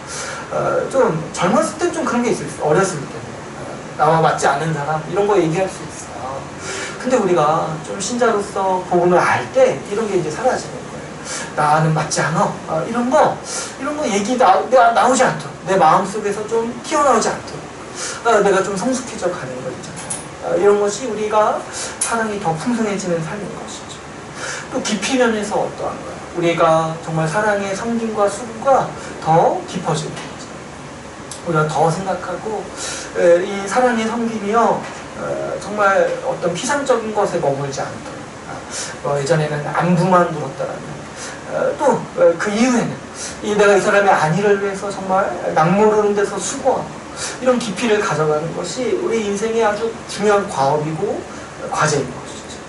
좀 젊었을 때 좀 그런 게 있을 수 있어요. 어렸을 때는 나와 맞지 않은 사람 이런 거 얘기할 수 있어요. 근데 우리가 좀 신자로서 복음을 알 때 이런 게 이제 사라지는 거예요. 나는 맞지 않아. 이런 거 얘기 나오지 않도록, 내 마음속에서 좀 튀어나오지 않도록 내가 좀 성숙해져 가는 거 있잖아요. 이런 것이 우리가 사랑이 더 풍성해지는 삶인 것이죠. 또 깊이 면에서 어떠한가요? 우리가 정말 사랑의 성김과 수고가 더 깊어지는 거죠. 우리가 더 생각하고 이 사랑의 성김이요 정말 어떤 피상적인 것에 머물지 않도록, 예전에는 안부만 물었다라면 또 그 이후에는 내가 이 사람의 안위를 위해서 정말 낙모르는 데서 수고하고 이런 깊이를 가져가는 것이 우리 인생의 아주 중요한 과업이고 과제인 것이죠.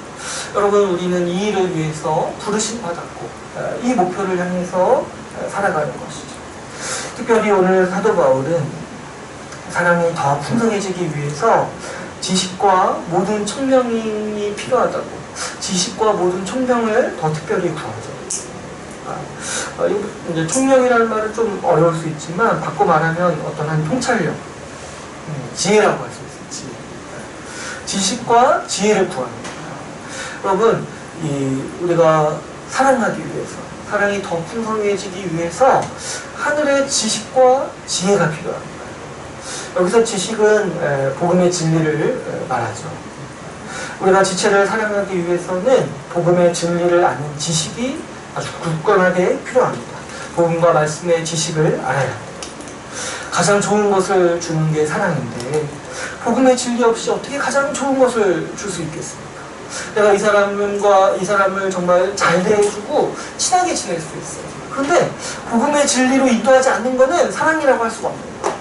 여러분, 우리는 이 일을 위해서 부르심 받았고 이 목표를 향해서 살아가는 것이죠. 특별히 오늘 사도 바울은 사랑이 더 풍성해지기 위해서 지식과 모든 총명이 필요하다고, 지식과 모든 총명을 더 특별히 구하죠. 이제 총명이라는 말은 좀 어려울 수 있지만 바꿔 말하면 어떤 한 통찰력, 지혜라고 할 수 있어요. 지식과 지혜를 구합니다. 여러분, 우리가 사랑하기 위해서, 사랑이 더 풍성해지기 위해서 하늘의 지식과 지혜가 필요합니다. 여기서 지식은 복음의 진리를 말하죠. 우리가 지체를 사랑하기 위해서는 복음의 진리를 아는 지식이 아주 굳건하게 필요합니다. 복음과 말씀의 지식을 알아야 합니다. 가장 좋은 것을 주는 게 사랑인데 복음의 진리 없이 어떻게 가장 좋은 것을 줄 수 있겠습니까? 내가 이 사람을 정말 잘 대해주고 친하게 지낼 수 있어요. 그런데 복음의 진리로 인도하지 않는 것은 사랑이라고 할 수가 없는 거예요.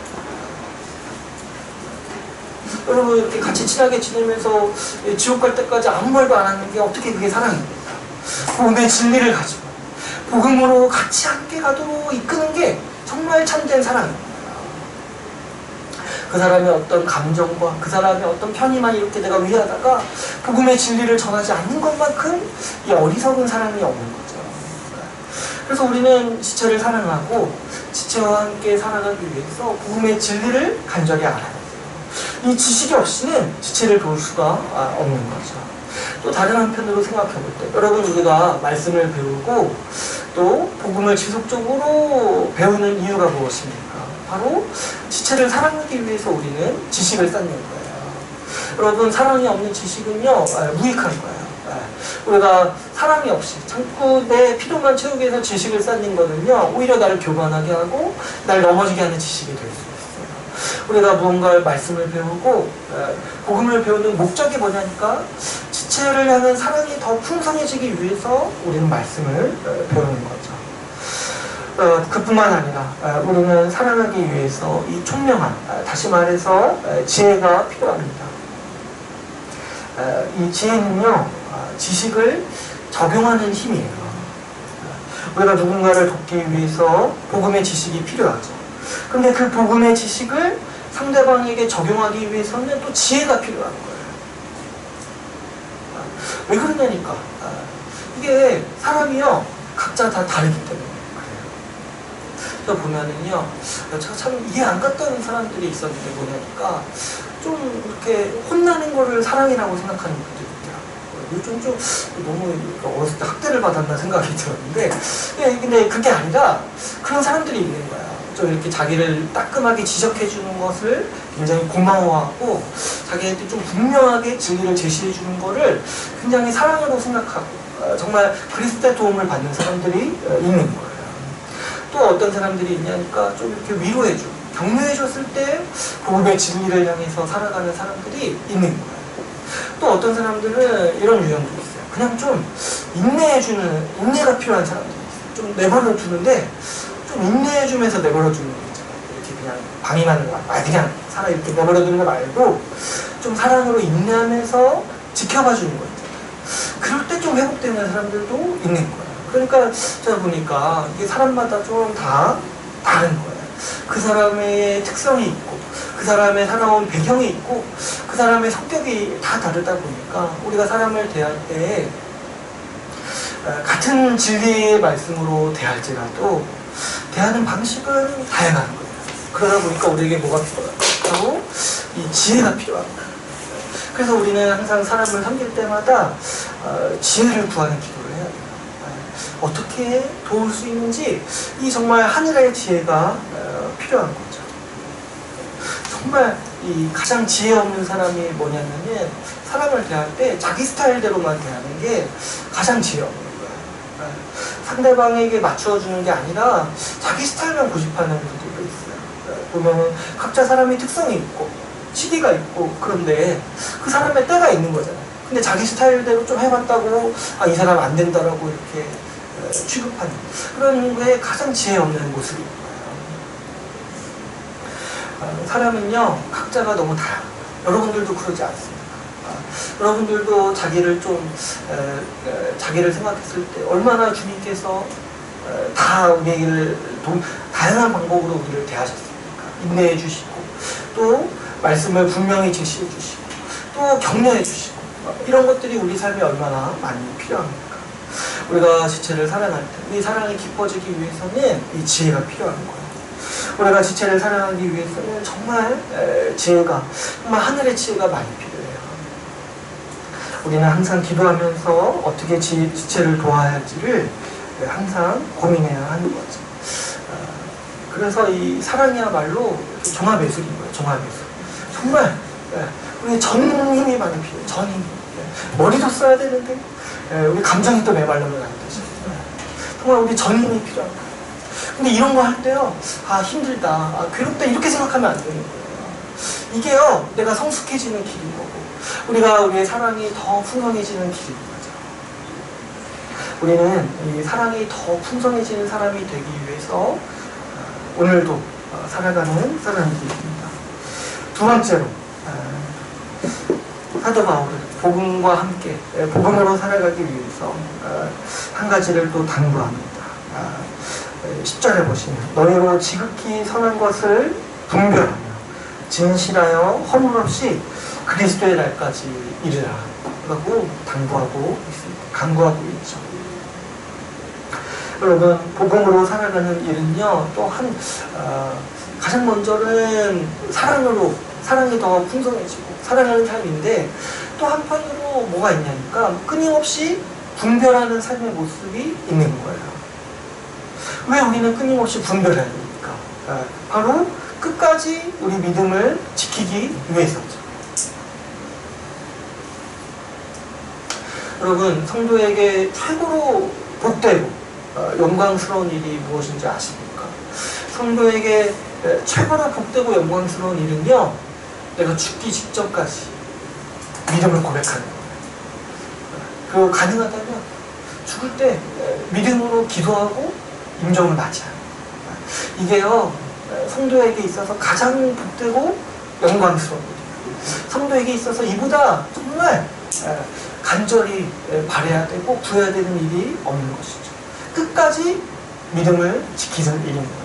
여러분, 이렇게 같이 친하게 지내면서 지옥 갈 때까지 아무 말도 안 하는 게 어떻게 그게 사랑입니까? 복음의 진리를 가지고 복음으로 같이 함께 가도록 이끄는 게 정말 참된 사랑입니다. 그 사람의 어떤 감정과 그 사람의 어떤 편의만 이렇게 내가 위하다가 복음의 진리를 전하지 않는 것만큼 이 어리석은 사랑이 없는 거죠. 그래서 우리는 지체를 사랑하고 지체와 함께 살아가기 위해서 복음의 진리를 간절히 알아야 돼요. 이 지식이 없이는 지체를 볼 수가 없는 거죠. 또 다른 한편으로 생각해 볼 때, 여러분, 우리가 말씀을 배우고 또 복음을 지속적으로 배우는 이유가 무엇입니까? 바로 지체를 사랑하기 위해서 우리는 지식을 쌓는 거예요. 여러분, 사랑이 없는 지식은요 무익한 거예요. 우리가 사랑이 없이 자꾸 내 필요만 채우기 위해서 지식을 쌓는 거는요 오히려 나를 교만하게 하고 날 넘어지게 하는 지식이 될 수 있어요. 우리가 무언가 말씀을 배우고 복음을 배우는 목적이 뭐냐니까 지체를 향한 사랑이 더 풍성해지기 위해서 우리는 말씀을 배우는 거죠. 그뿐만 아니라 우리는 사랑하기 위해서 이 총명한, 다시 말해서 지혜가 필요합니다. 이 지혜는요, 지식을 적용하는 힘이에요. 우리가 누군가를 돕기 위해서 복음의 지식이 필요하죠. 근데 그 복음의 지식을 상대방에게 적용하기 위해서는 또 지혜가 필요한 거예요. 왜 그러냐니까 이게 사람이요 각자 다 다르기 때문에 그래요. 그래서 보면은요, 제가 참 이해 안 갔던 사람들이 있었는데 뭐냐니까 좀 이렇게 혼나는 거를 사랑이라고 생각하는 분들이 있더라고요. 요즘 좀 너무 어렸을 때 학대를 받았나 생각이 들었는데, 근데 그게 아니라 그런 사람들이 있는 거야. 좀 이렇게 자기를 따끔하게 지적해 주는 것을 굉장히 고마워하고 자기한테 좀 분명하게 진리를 제시해 주는 거를 굉장히 사랑으로 생각하고 정말 그리스도의 도움을 받는 사람들이 있는 거예요. 또 어떤 사람들이 있냐니까 좀 이렇게 위로해 주고 격려해 줬을 때 복음의 진리를 향해서 살아가는 사람들이 있는 거예요. 또 어떤 사람들은 이런 유형도 있어요. 그냥 좀 인내가 필요한 사람들이 있어요. 좀 내버려 두는데 좀 인내해주면서 내버려두는 거 있잖아요. 이렇게 그냥 방임하는 거, 그냥 사람 이렇게 내버려두는 거 말고 좀 사랑으로 인내하면서 지켜봐주는 거 있잖아요. 그럴 때 좀 회복되는 사람들도 있는 거예요. 그러니까 제가 보니까 이게 사람마다 좀 다 다른 거예요. 그 사람의 특성이 있고 그 사람의 살아온 배경이 있고 그 사람의 성격이 다 다르다 보니까 우리가 사람을 대할 때 같은 진리의 말씀으로 대할지라도 대하는 방식은 다양한 거예요. 그러다 보니까 우리에게 뭐가 필요하고 이 지혜가 필요한 거예요. 그래서 우리는 항상 사람을 섬길 때마다 지혜를 구하는 기도를 해야 돼요. 어떻게 도울 수 있는지 이 정말 하늘의 지혜가 필요한 거죠. 정말 이 가장 지혜 없는 사람이 뭐냐면은 사람을 대할 때 자기 스타일대로만 대하는 게 가장 지혜 없는 거예요. 상대방에게 맞춰주는 게 아니라 자기 스타일만 고집하는 분들도 있어요. 보면은 각자 사람이 특성이 있고 시기가 있고 그런데 그 사람의 때가 있는 거잖아요. 근데 자기 스타일대로 좀 해봤다고 이 사람 안 된다라고 이렇게 취급하는 그런 게 가장 지혜 없는 모습인 거예요. 사람은요 각자가 너무 다양해요. 여러분들도 그러지 않습니까? 여러분들도 자기를 자기를 생각했을 때 얼마나 주님께서 다 우리를 다양한 방법으로 우리를 대하셨습니까? 인내해 주시고 또 말씀을 분명히 제시해 주시고 또 격려해 주시고 이런 것들이 우리 삶에 얼마나 많이 필요합니까? 우리가 지체를 사랑할 때 이 사랑이 깊어지기 위해서는 이 지혜가 필요한 거예요. 우리가 지체를 사랑하기 위해서는 정말 지혜가 정말 하늘의 지혜가 많이 필요해요. 우리는 항상 기도하면서 어떻게 지체를 도와야 할지를 항상 고민해야 하는 거죠. 그래서 이 사랑이야말로 종합예술인 거예요. 종합예술. 정말 우리 전 힘이 많이 필요해요. 전 힘. 머리도 써야 되는데 우리 감정이 또 메말르면 안 되죠. 정말 우리 전 힘이 필요한 거예요. 근데 이런 거 할 때요, 힘들다, 괴롭다 이렇게 생각하면 안 되는 거예요. 이게요, 내가 성숙해지는 길인 거고 우리가 우리의 사랑이 더 풍성해지는 길인 거죠. 우리는 이 사랑이 더 풍성해지는 사람이 되기 위해서 오늘도 살아가는 사람들입니다. 두 번째로 사도 바울은 복음과 함께 복음으로 살아가기 위해서 한 가지를 또 당부합니다. 10절에 보시면 너희로 지극히 선한 것을 분별하며 진실하여 허물 없이 그리스도의 날까지 이르라 라고 당부하고 있습니다. 강구하고 있죠. 여러분 복음으로 살아가는 일은요 또한 가장 먼저는 사랑이 더 풍성해지고 사랑하는 삶인데 또 한편으로 뭐가 있냐니까 끊임없이 분별하는 삶의 모습이 있는 거예요. 왜 우리는 끊임없이 분별해야 됩니까? 바로 끝까지 우리 믿음을 지키기 위해서죠. 여러분 성도에게 최고로 복되고 영광스러운 일이 무엇인지 아십니까? 성도에게 최고로 복되고 영광스러운 일은요, 내가 죽기 직전까지 믿음을 고백하는 거예요. 그리고 가능하다면 죽을 때 믿음으로 기도하고 임종을 맞이하는 거예요. 이게요, 성도에게 있어서 가장 복되고 영광스러운 일이에요. 성도에게 있어서 이보다 정말 간절히 바라야 되고 구해야 되는 일이 없는 것이죠. 끝까지 믿음을 지키는 일인 거죠.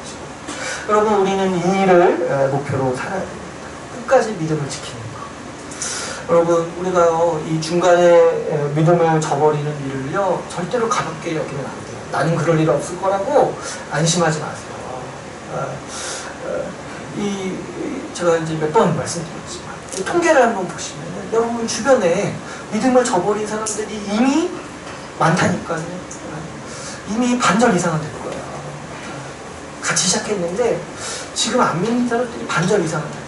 여러분, 우리는 이 일을 목표로 살아야 됩니다. 끝까지 믿음을 지키는 거. 여러분, 우리가요, 이 중간에 믿음을 저버리는 일을요, 절대로 가볍게 여기면 안 돼요. 나는 그럴 일 없을 거라고 안심하지 마세요. 제가 이제 몇 번 말씀드렸지만, 통계를 한번 보시면, 여러분 주변에 믿음을 저버린 사람들이 이미 많다니까요. 이미 반절 이상은 될 거예요. 같이 시작했는데, 지금 안 믿는 사람들이 반절 이상은 될 거예요.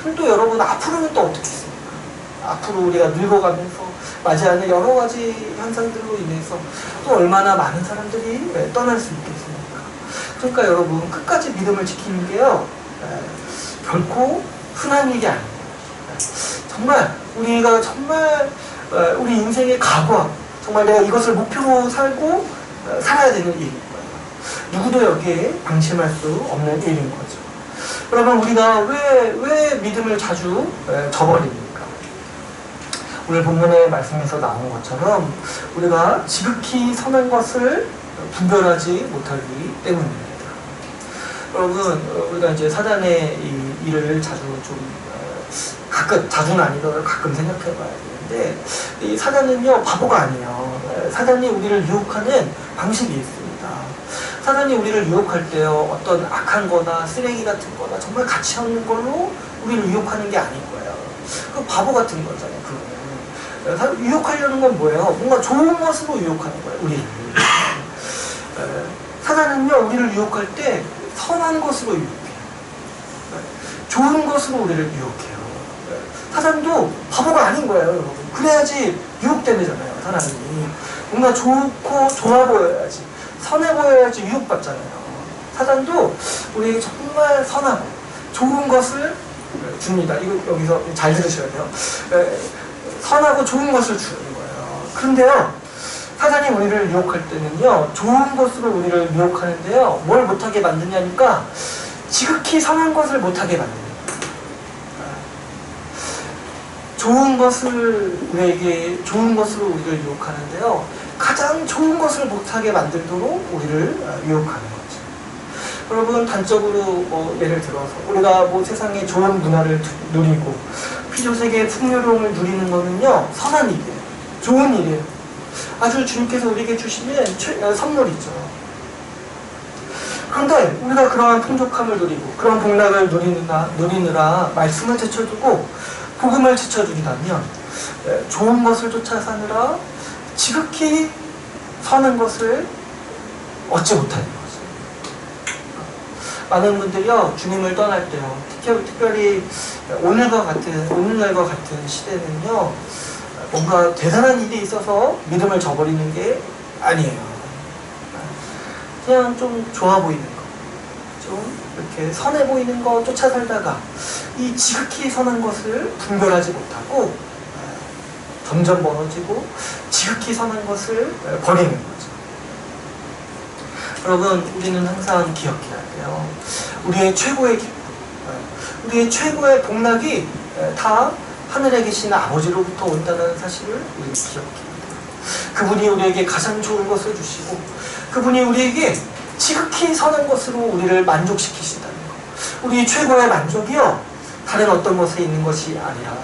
그럼 또 여러분, 앞으로는 또 어떻겠습니까? 앞으로 우리가 늙어가면서 맞이하는 여러 가지 현상들로 인해서 또 얼마나 많은 사람들이 떠날 수 있겠습니까? 그러니까 여러분, 끝까지 믿음을 지키는 게요, 결코 흔한 일이 아니에요. 정말 우리가 정말 우리 인생의 각오하고 정말 내가 이것을 목표로 살고 살아야 되는 일인 거예요. 누구도 여기에 방심할 수 없는 일인 거죠. 여러분, 우리가 왜 믿음을 자주 저버립니까? 오늘 본문의 말씀에서 나온 것처럼 우리가 지극히 선한 것을 분별하지 못하기 때문입니다. 여러분, 우리가 이제 사단의 이 일을 자주 좀 가끔, 자주는 아니더라도 가끔 생각해 봐야 되는데, 이 사단은요, 바보가 아니에요. 사단이 우리를 유혹하는 방식이 있습니다. 사단이 우리를 유혹할 때요, 어떤 악한 거나 쓰레기 같은 거나 정말 가치 없는 걸로 우리를 유혹하는 게 아닌 거예요. 그 바보 같은 거잖아요, 그거는. 유혹하려는 건 뭐예요? 뭔가 좋은 것으로 유혹하는 거예요, 우리를. 사단은요, 우리를 유혹할 때 선한 것으로 유혹해요. 좋은 것으로 우리를 유혹해요. 사단도 바보가 아닌 거예요, 여러분. 그래야지 유혹되잖아요, 사람이. 뭔가 좋고 좋아 보여야지, 선해 보여야지 유혹받잖아요. 사단도 우리에게 정말 선하고 좋은 것을 줍니다. 이거 여기서 잘 들으셔야 돼요. 선하고 좋은 것을 주는 거예요. 그런데요, 사단이 우리를 유혹할 때는요, 좋은 것으로 우리를 유혹하는데요, 뭘 못하게 만드냐니까 지극히 선한 것을 못하게 만듭니다. 좋은 것을 우리에게 좋은 것으로 우리를 유혹하는데요, 가장 좋은 것을 못하게 만들도록 우리를 유혹하는 거죠. 여러분, 단적으로 예를 들어서 우리가 세상의 좋은 문화를 누리고 피조세계의 풍요로움을 누리는 거는요, 선한 일이에요. 좋은 일이에요. 아주 주님께서 우리에게 주시는 선물이죠. 그런데 우리가 그러한 풍족함을 누리고 그런 복락을 누리느라 말씀을 제쳐두고 복음을 제쳐둔다면 좋은 것을 쫓아 사느라 지극히 선한 것을 얻지 못하는 거죠. 많은 분들이요, 주님을 떠날 때요, 특별히 오늘날과 같은 시대는요, 뭔가 대단한 일이 있어서 믿음을 저버리는 게 아니에요. 그냥 좀 좋아 보이는 거, 좀 이렇게 선해 보이는 거 쫓아 살다가 이 지극히 선한 것을 분별하지 못하고 점점 멀어지고 지극히 선한 것을 버리는 거죠. 여러분, 우리는 항상 기억해야 돼요. 우리의 최고의 기쁨, 우리의 최고의 복락이 다 하늘에 계신 아버지로부터 온다는 사실을 우리는 기억해야 돼요. 그분이 우리에게 가장 좋은 것을 주시고 그분이 우리에게 지극히 선한 것으로 우리를 만족시키신다는 것. 우리의 최고의 만족이요, 다른 어떤 것에 있는 것이 아니라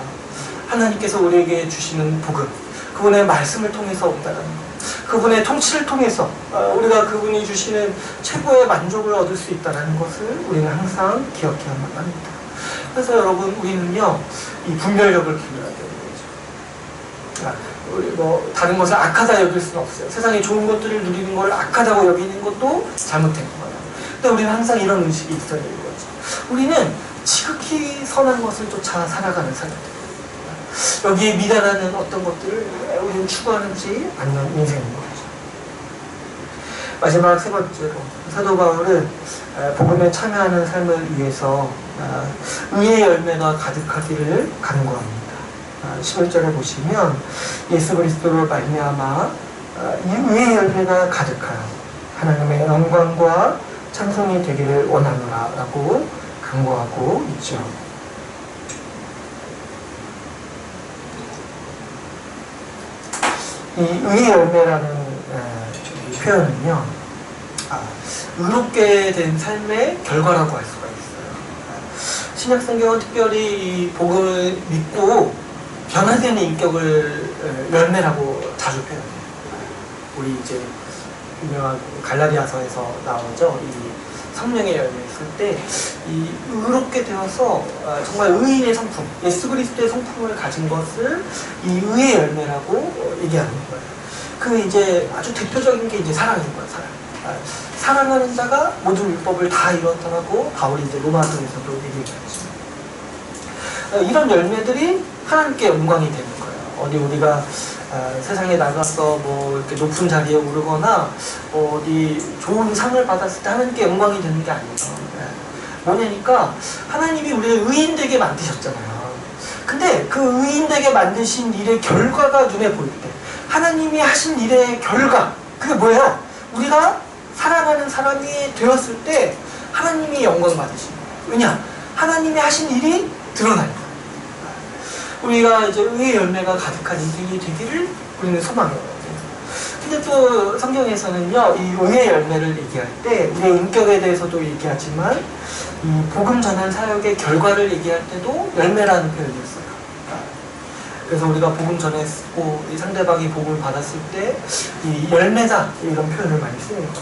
하나님께서 우리에게 주시는 복음, 그분의 말씀을 통해서 온다는 것, 그분의 통치를 통해서 우리가 그분이 주시는 최고의 만족을 얻을 수 있다는 것을 우리는 항상 기억해야만 합니다. 그래서 여러분, 우리는요, 이 분별력을 기울여야 되는 거죠. 우리 다른 것을 악하다 여길 수는 없어요. 세상에 좋은 것들을 누리는 걸 악하다고 여기는 것도 잘못된 거예요. 근데 우리는 항상 이런 의식이 있어야 되는 거죠. 우리는 지극히 선한 것을 쫓아 살아가는 사람들. 여기에 미달하는 어떤 것들을 우리는 추구하지 않는 인생인 거죠. 마지막 세 번째로 사도 바울은 복음에 참여하는 삶을 위해서 의의 열매가 가득하기를 간구합니다. 11절에 보시면 예수 그리스도로 말미암아 이 의의 열매가 가득하여 하나님의 영광과 찬송이 되기를 원하노라 라고 간구하고 있죠. 이 의의 열매라는 이 표현은요, 의롭게 된 삶의 결과라고 할 수가 있어요. 신약성경은 특별히 이 복음을 믿고 변화되는 인격을 열매라고 자주 표현해요. 우리 이제 유명한 갈라디아서에서 나오죠. 이 성령의 열매 있을 때 이 의롭게 되어서 정말 의인의 성품, 예수 그리스도의 성품을 가진 것을 이 의의 열매라고 얘기하는 거예요. 그 이제 아주 대표적인 게 이제 사랑인 거예요. 사랑하는 자가 모든 율법을 다 이뤘다라고 바울이 이제 로마서에서도 얘기했죠. 이런 열매들이 하나님께 영광이 되는 거예요. 어디 우리가 세상에 나가서 뭐 이렇게 높은 자리에 오르거나 어디 좋은 상을 받았을 때 하나님께 영광이 되는 게 아니에요. 뭐냐니까 하나님이 우리를 의인되게 만드셨잖아요. 근데 그 의인되게 만드신 일의 결과가 눈에 보일 때 하나님이 하신 일의 결과 그게 뭐예요? 우리가 사랑하는 사람이 되었을 때 하나님이 영광 받으신 거예요. 왜냐? 하나님이 하신 일이 드러나니까. 우리가 이제 의의 열매가 가득한 인생이 되기를 우리는 소망해요. 근데 또 성경에서는요, 이 의의 열매를 얘기할 때 우리의 인격에 대해서도 얘기하지만 이 복음 전한 사역의 결과를 얘기할 때도 열매라는 표현을 써요. 그래서 우리가 복음 전했고 이 상대방이 복음을 받았을 때 이 열매다 이런 표현을 많이 쓰는 거죠.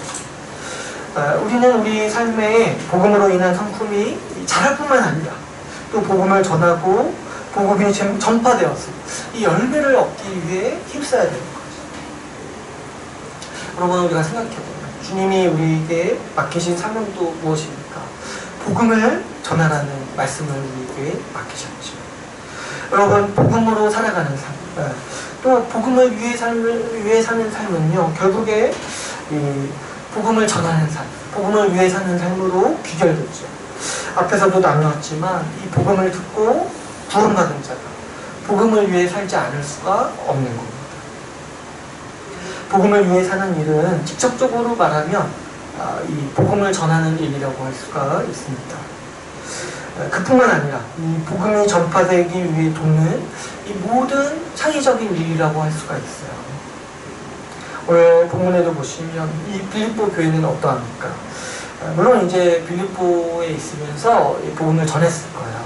우리는 우리 삶에 복음으로 인한 성품이 자랄 뿐만 아니라 또 복음을 전하고 복음이 전파되어서 이 열매를 얻기 위해 힘써야 되는 거죠. 여러분 우리가 생각해보면 주님이 우리에게 맡기신 사명도 무엇입니까? 복음을 전하라는 말씀을 우리에게 맡기셨죠. 여러분 복음으로 살아가는 삶, 또 복음을 위해 사는 삶은요 결국에 이 복음을 전하는 삶, 복음을 위해 사는 삶으로 귀결됐죠. 앞에서도 나누었지만 이 복음을 듣고 구원받은 자가 복음을 위해 살지 않을 수가 없는 겁니다. 복음을 위해 사는 일은 직접적으로 말하면 이 복음을 전하는 일이라고 할 수가 있습니다. 그뿐만 아니라 이 복음이 전파되기 위해 돕는 이 모든 창의적인 일이라고 할 수가 있어요. 오늘 본문에도 보시면 이 빌립보 교회는 어떠합니까? 물론 이제 빌립보에 있으면서 이 복음을 전했을 거예요.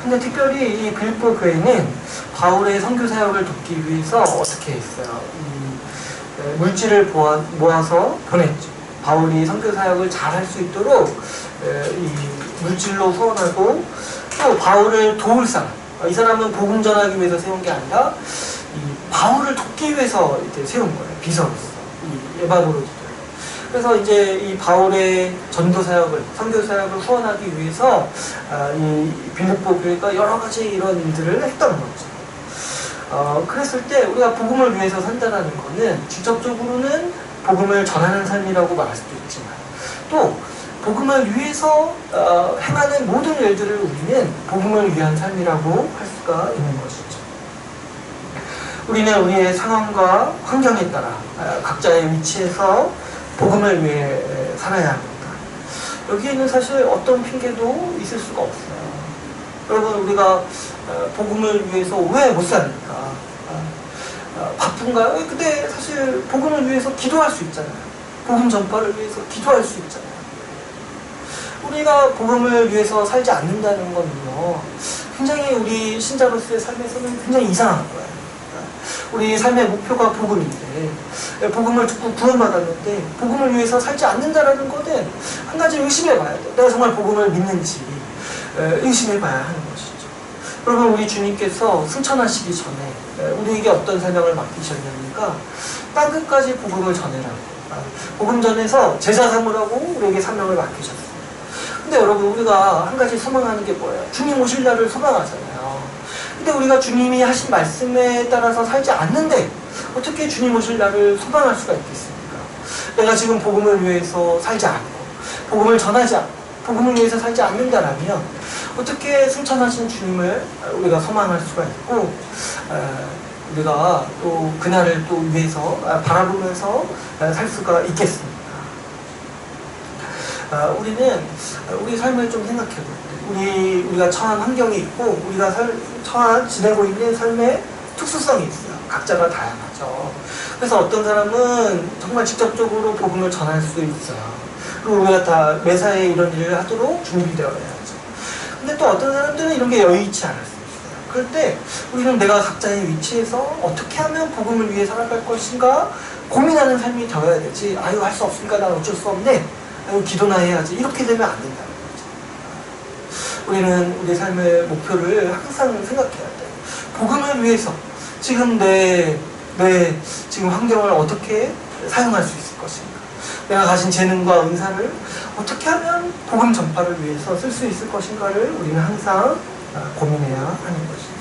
근데 특별히 이 빌립보 교회는 바울의 선교 사역을 돕기 위해서 어떻게 했어요? 물질을 모아서 보냈죠. 바울이 선교 사역을 잘 할 수 있도록 이 물질로 후원하고 또 바울을 도울 사람, 이 사람은 복음 전하기 위해서 세운 게 아니라 이 바울을 돕기 위해서 이제 세운 거예요. 비서로서 이 에바브로지들. 그래서 이제 이 바울의 전도 사역을, 선교 사역을 후원하기 위해서 이 빌립보 교회가 여러 가지 이런 일들을 했던 거죠. 그랬을 때 우리가 복음을 위해서 산다라는 거는 직접적으로는 복음을 전하는 삶이라고 말할 수도 있지만 또 복음을 위해서 행하는 모든 일들을 우리는 복음을 위한 삶이라고 할 수가 있는 것이죠. 우리는 우리의 상황과 환경에 따라 각자의 위치에서 복음을 위해 살아야 합니다. 여기에는 사실 어떤 핑계도 있을 수가 없어요. 여러분 우리가 복음을 위해서 왜 못 삽니까? 바쁜가요? 근데 사실 복음을 위해서 기도할 수 있잖아요. 복음 전파를 위해서 기도할 수 있잖아요. 우리가 복음을 위해서 살지 않는다는 건요 굉장히 우리 신자로서의 삶에서는 굉장히 이상한 거예요. 우리 삶의 목표가 복음인데 복음을 듣고 구원받았는데 복음을 위해서 살지 않는다라는 것은 한 가지 의심해봐야 돼요. 내가 정말 복음을 믿는지 의심해봐야 하는 것이죠. 여러분 우리 주님께서 승천하시기 전에 우리에게 어떤 사명을 맡기셨냐니까 땅끝까지 복음을 전해라고 복음 전해서 제자 삼으라고 우리에게 사명을 맡기셨어요. 근데 여러분 우리가 한 가지 소망하는 게 뭐예요? 주님 오실 날을 소망하잖아요. 근데 우리가 주님이 하신 말씀에 따라서 살지 않는데 어떻게 주님 오실 날을 소망할 수가 있겠습니까? 내가 지금 복음을 위해서 살지 않고 복음을 전하지 않고 복음을 위해서 살지 않는다라면 어떻게 승천하신 주님을 우리가 소망할 수가 있고 우리가 또 그날을 또 위해서 바라보면서 살 수가 있겠습니까? 우리는 우리 삶을 좀 생각해 볼 때 우리가 처한 환경이 있고 우리가 지내고 있는 삶의 특수성이 있어요. 각자가 다양하죠. 그래서 어떤 사람은 정말 직접적으로 복음을 전할 수 있어요. 그리고 우리가 다 매사에 이런 일을 하도록 준비되어야 하죠. 근데 또 어떤 사람들은 이런 게 여의치 않을 수 있어요. 그럴 때 우리는 내가 각자의 위치에서 어떻게 하면 복음을 위해 살아갈 것인가 고민하는 삶이 되어야 되지. 아유, 할 수 없으니까 난 어쩔 수 없네. 아유, 기도나 해야지. 이렇게 되면 안 된다는 거죠. 우리는 우리 삶의 목표를 항상 생각해야 돼요. 복음을 위해서 지금 내 지금 환경을 어떻게 사용할 수 있을 것인가. 내가 가진 재능과 은사를 어떻게 하면 복음 전파를 위해서 쓸 수 있을 것인가를 우리는 항상 고민해야 하는 것이죠.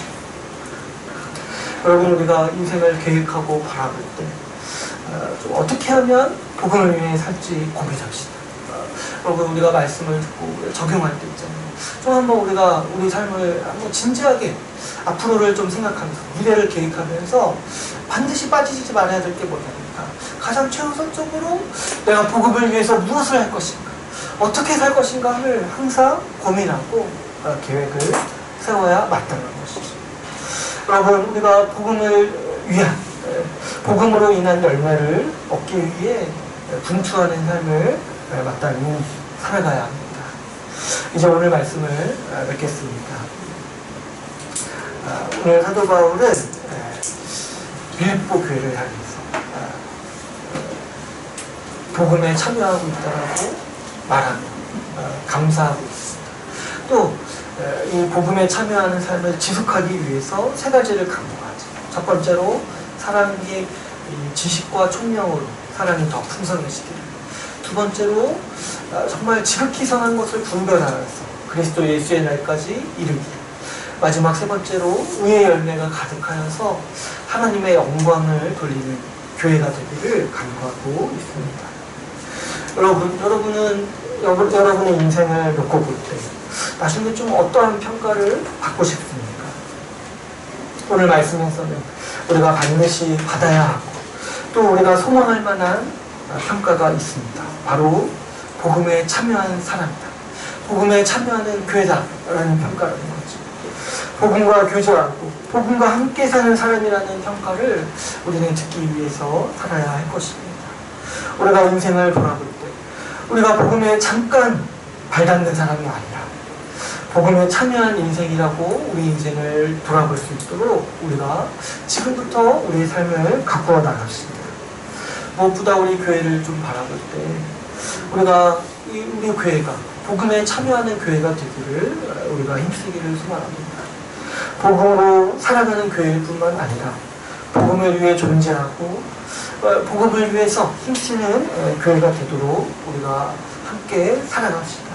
여러분, 우리가 인생을 계획하고 바라볼 때 좀 어떻게 하면 복음을 위해 살지 고민합시다. 여러분, 우리가 말씀을 듣고 적용할 때 있잖아요. 좀 한번 우리가 우리 삶을 한번 진지하게 앞으로를 좀 생각하면서 미래를 계획하면서 반드시 빠지지 말아야 될 게 뭐냐니까 가장 최우선적으로 내가 복음을 위해서 무엇을 할 것인가, 어떻게 살 것인가를 항상 고민하고 계획을 세워야 마땅한 것이죠. 여러분, 우리가 복음을 위한 복음으로 인한 열매를 얻기 위해 분투하는 삶을 마땅히 살아가야 합니다. 이제 오늘 말씀을 맺겠습니다. 오늘 사도 바울은 빌립보 교회를 향해서 복음에 참여하고 있다고 말하며 감사하고 있습니다. 또 이 복음에 참여하는 삶을 지속하기 위해서 세 가지를 강조하죠. 첫 번째로 사랑의 지식과 총명으로 사랑이 더 풍성해지기를. 두 번째로 정말 지극히 선한 것을 분별하여서 그리스도 예수의 날까지 이르기를. 마지막 세 번째로 의의 열매가 가득하여서 하나님의 영광을 돌리는 교회가 되기를 간구하고 있습니다. 여러분의 인생을 놓고 볼 때 나중에 좀 어떠한 평가를 받고 싶습니까? 오늘 말씀에서는 우리가 반드시 받아야 하고 또 우리가 소망할 만한 평가가 있습니다. 바로 복음에 참여하는 사람이다. 복음에 참여하는 교회다라는 평가라는 거죠. 복음과 교제하고 복음과 함께 사는 사람이라는 평가를 우리는 듣기 위해서 살아야 할 것입니다. 우리가 인생을 돌아볼 때 우리가 복음에 잠깐 발닿는 사람이 아니라 복음에 참여한 인생이라고 우리 인생을 돌아볼 수 있도록 우리가 지금부터 우리의 삶을 가꾸어 나갑시다. 무엇보다 우리 교회를 좀 바라볼 때 우리 교회가 복음에 참여하는 교회가 되기를 우리가 힘쓰기를 소망합니다. 복음으로 살아가는 교회일 뿐만 아니라 복음을 위해 존재하고 복음을 위해서 힘쓰는 교회가 되도록 우리가 함께 살아갑시다.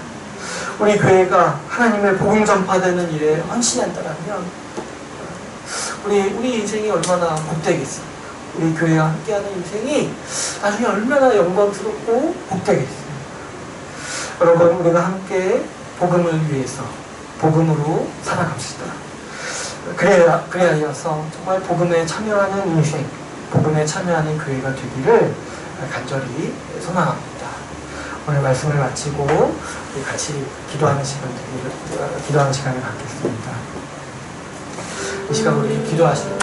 우리 교회가 하나님의 복음 전파되는 일에 헌신한다면 우리 인생이 얼마나 복되겠습니까? 우리 교회와 함께하는 인생이 나중에 얼마나 영광스럽고 복되겠습니까? 여러분, 우리가 함께 복음을 위해서 복음으로 살아갑시다. 그래야여서 정말 복음에 참여하는 인생, 복음에 참여하는 교회가 되기를 간절히 소망합니다. 오늘 말씀을 마치고 우리 같이 기도하는 시간을 갖겠습니다. 이 시간 우리 기도하시는